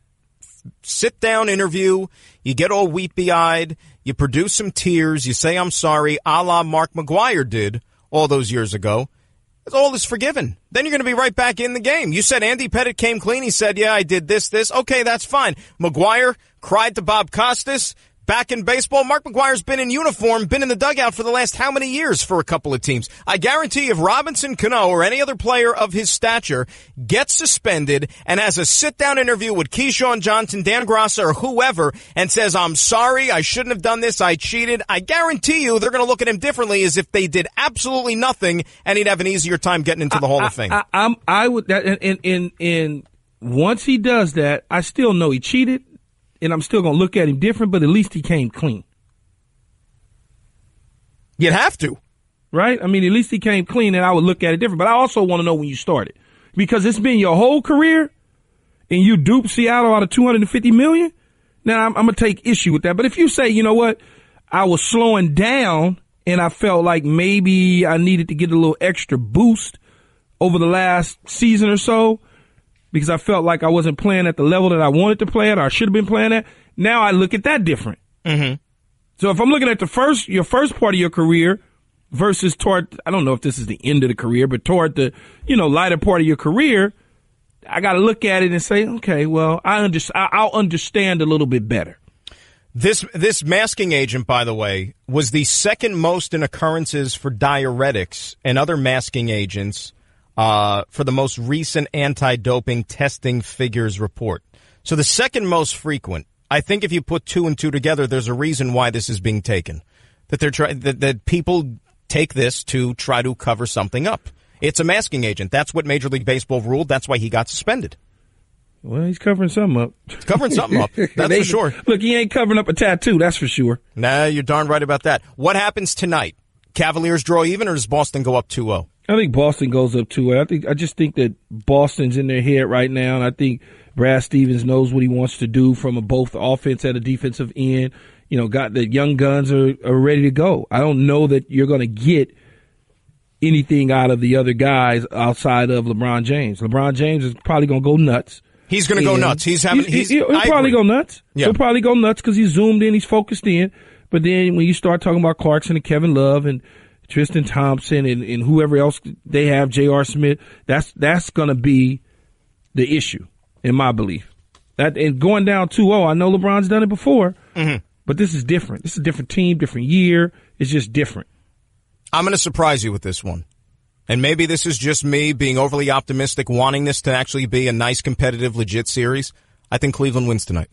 sit-down interview, you get all weepy-eyed, you produce some tears, you say I'm sorry, a la Mark McGwire did all those years ago, all is forgiven. Then you're going to be right back in the game. You said Andy Pettitte came clean. He said, yeah, I did this. Okay, that's fine. McGwire cried to Bob Costas. Back in baseball, Mark McGwire's been in uniform, been in the dugout for the last how many years for a couple of teams. I guarantee if Robinson Cano or any other player of his stature gets suspended and has a sit-down interview with Keyshawn Johnsson, Dan Graca, or whoever, and says, I'm sorry, I shouldn't have done this, I cheated, I guarantee you they're going to look at him differently as if they did absolutely nothing, and he'd have an easier time getting into the Hall of Fame. I would, and once he does that, I still know he cheated. And I'm still going to look at him different, but at least he came clean. You'd have to. Right? I mean, at least he came clean, and I would look at it different. But I also want to know when you started. Because it's been your whole career, and you duped Seattle out of $250 million. Now, I'm going to take issue with that. But if you say, you know what, I was slowing down, and I felt like maybe I needed to get a little extra boost over the last season or so, because I felt like I wasn't playing at the level that I wanted to play at or I should have been playing at. Now I look at that different. Mm-hmm. So if I'm looking at your first part of your career versus toward, I don't know if this is the end of the career, but toward the, lighter part of your career, I got to look at it and say, okay, well, I'll understand a little bit better. This masking agent, by the way, was the second most in occurrences for diuretics and other masking agents for the most recent anti-doping testing figures report. So the second most frequent. I think if you put two and two together, there's a reason why this is being taken. That people take this to try to cover something up. It's a masking agent. That's what Major League Baseball ruled. That's why he got suspended. Well, he's covering something up. Covering something up. That's for sure. Look, he ain't covering up a tattoo. That's for sure. Nah, you're darn right about that. What happens tonight? Cavaliers draw even, or does Boston go up 2-0? I think Boston goes up 2-0. I just think that Boston's in their head right now, and I think Brad Stevens knows what he wants to do from both the offense and the defensive end. Got the young guns are ready to go. I don't know that you're going to get anything out of the other guys outside of LeBron James. LeBron James is probably going to go nuts. He's going to go nuts. He'll probably go nuts. Yeah. He'll probably go nuts because he's zoomed in, he's focused in. But then when you start talking about Clarkson and Kevin Love and Tristan Thompson and whoever else they have, J.R. Smith, that's going to be the issue, in my belief. And going down 2-0, I know LeBron's done it before, but this is different. This is a different team, different year. It's just different. I'm going to surprise you with this one. And maybe this is just me being overly optimistic, wanting this to actually be a nice, competitive, legit series. I think Cleveland wins tonight.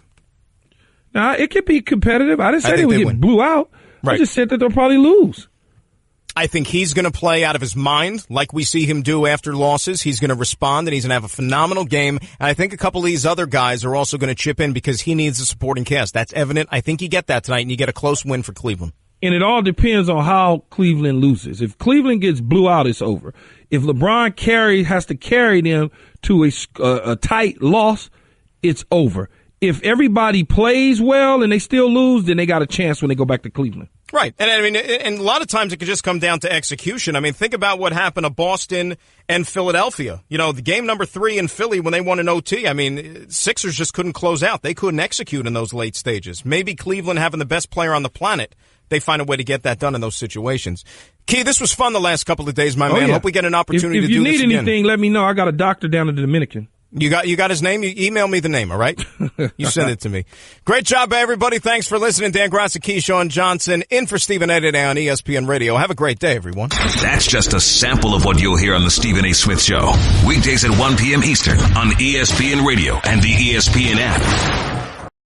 Now, it could be competitive. I didn't say they would get blew out. Right. I just said that they'll probably lose. I think he's going to play out of his mind like we see him do after losses. He's going to respond, and he's going to have a phenomenal game. And I think a couple of these other guys are also going to chip in because he needs a supporting cast. That's evident. I think you get that tonight, and you get a close win for Cleveland. And it all depends on how Cleveland loses. If Cleveland gets blew out, it's over. If LeBron has to carry them to a tight loss, it's over. If everybody plays well and they still lose, then they got a chance when they go back to Cleveland. Right. And I mean, and a lot of times it can just come down to execution. I mean, think about what happened to Boston and Philadelphia. You know, the game number 3 in Philly when they won an OT. I mean, Sixers just couldn't close out. They couldn't execute in those late stages. Maybe Cleveland having the best player on the planet, they find a way to get that done in those situations. Key, this was fun the last couple of days, my man. Yeah. Hope we get an opportunity to do this again. If you need anything, let me know. I got a doctor down in the Dominican. You got his name? You email me the name, all right? You send it to me. Great job, everybody. Thanks for listening. Dan Graca, Keyshawn, Johsnson, in for Stephen A. today on ESPN Radio. Have a great day, everyone. That's just a sample of what you'll hear on the Stephen A. Smith Show. Weekdays at 1 p.m. Eastern on ESPN Radio and the ESPN app.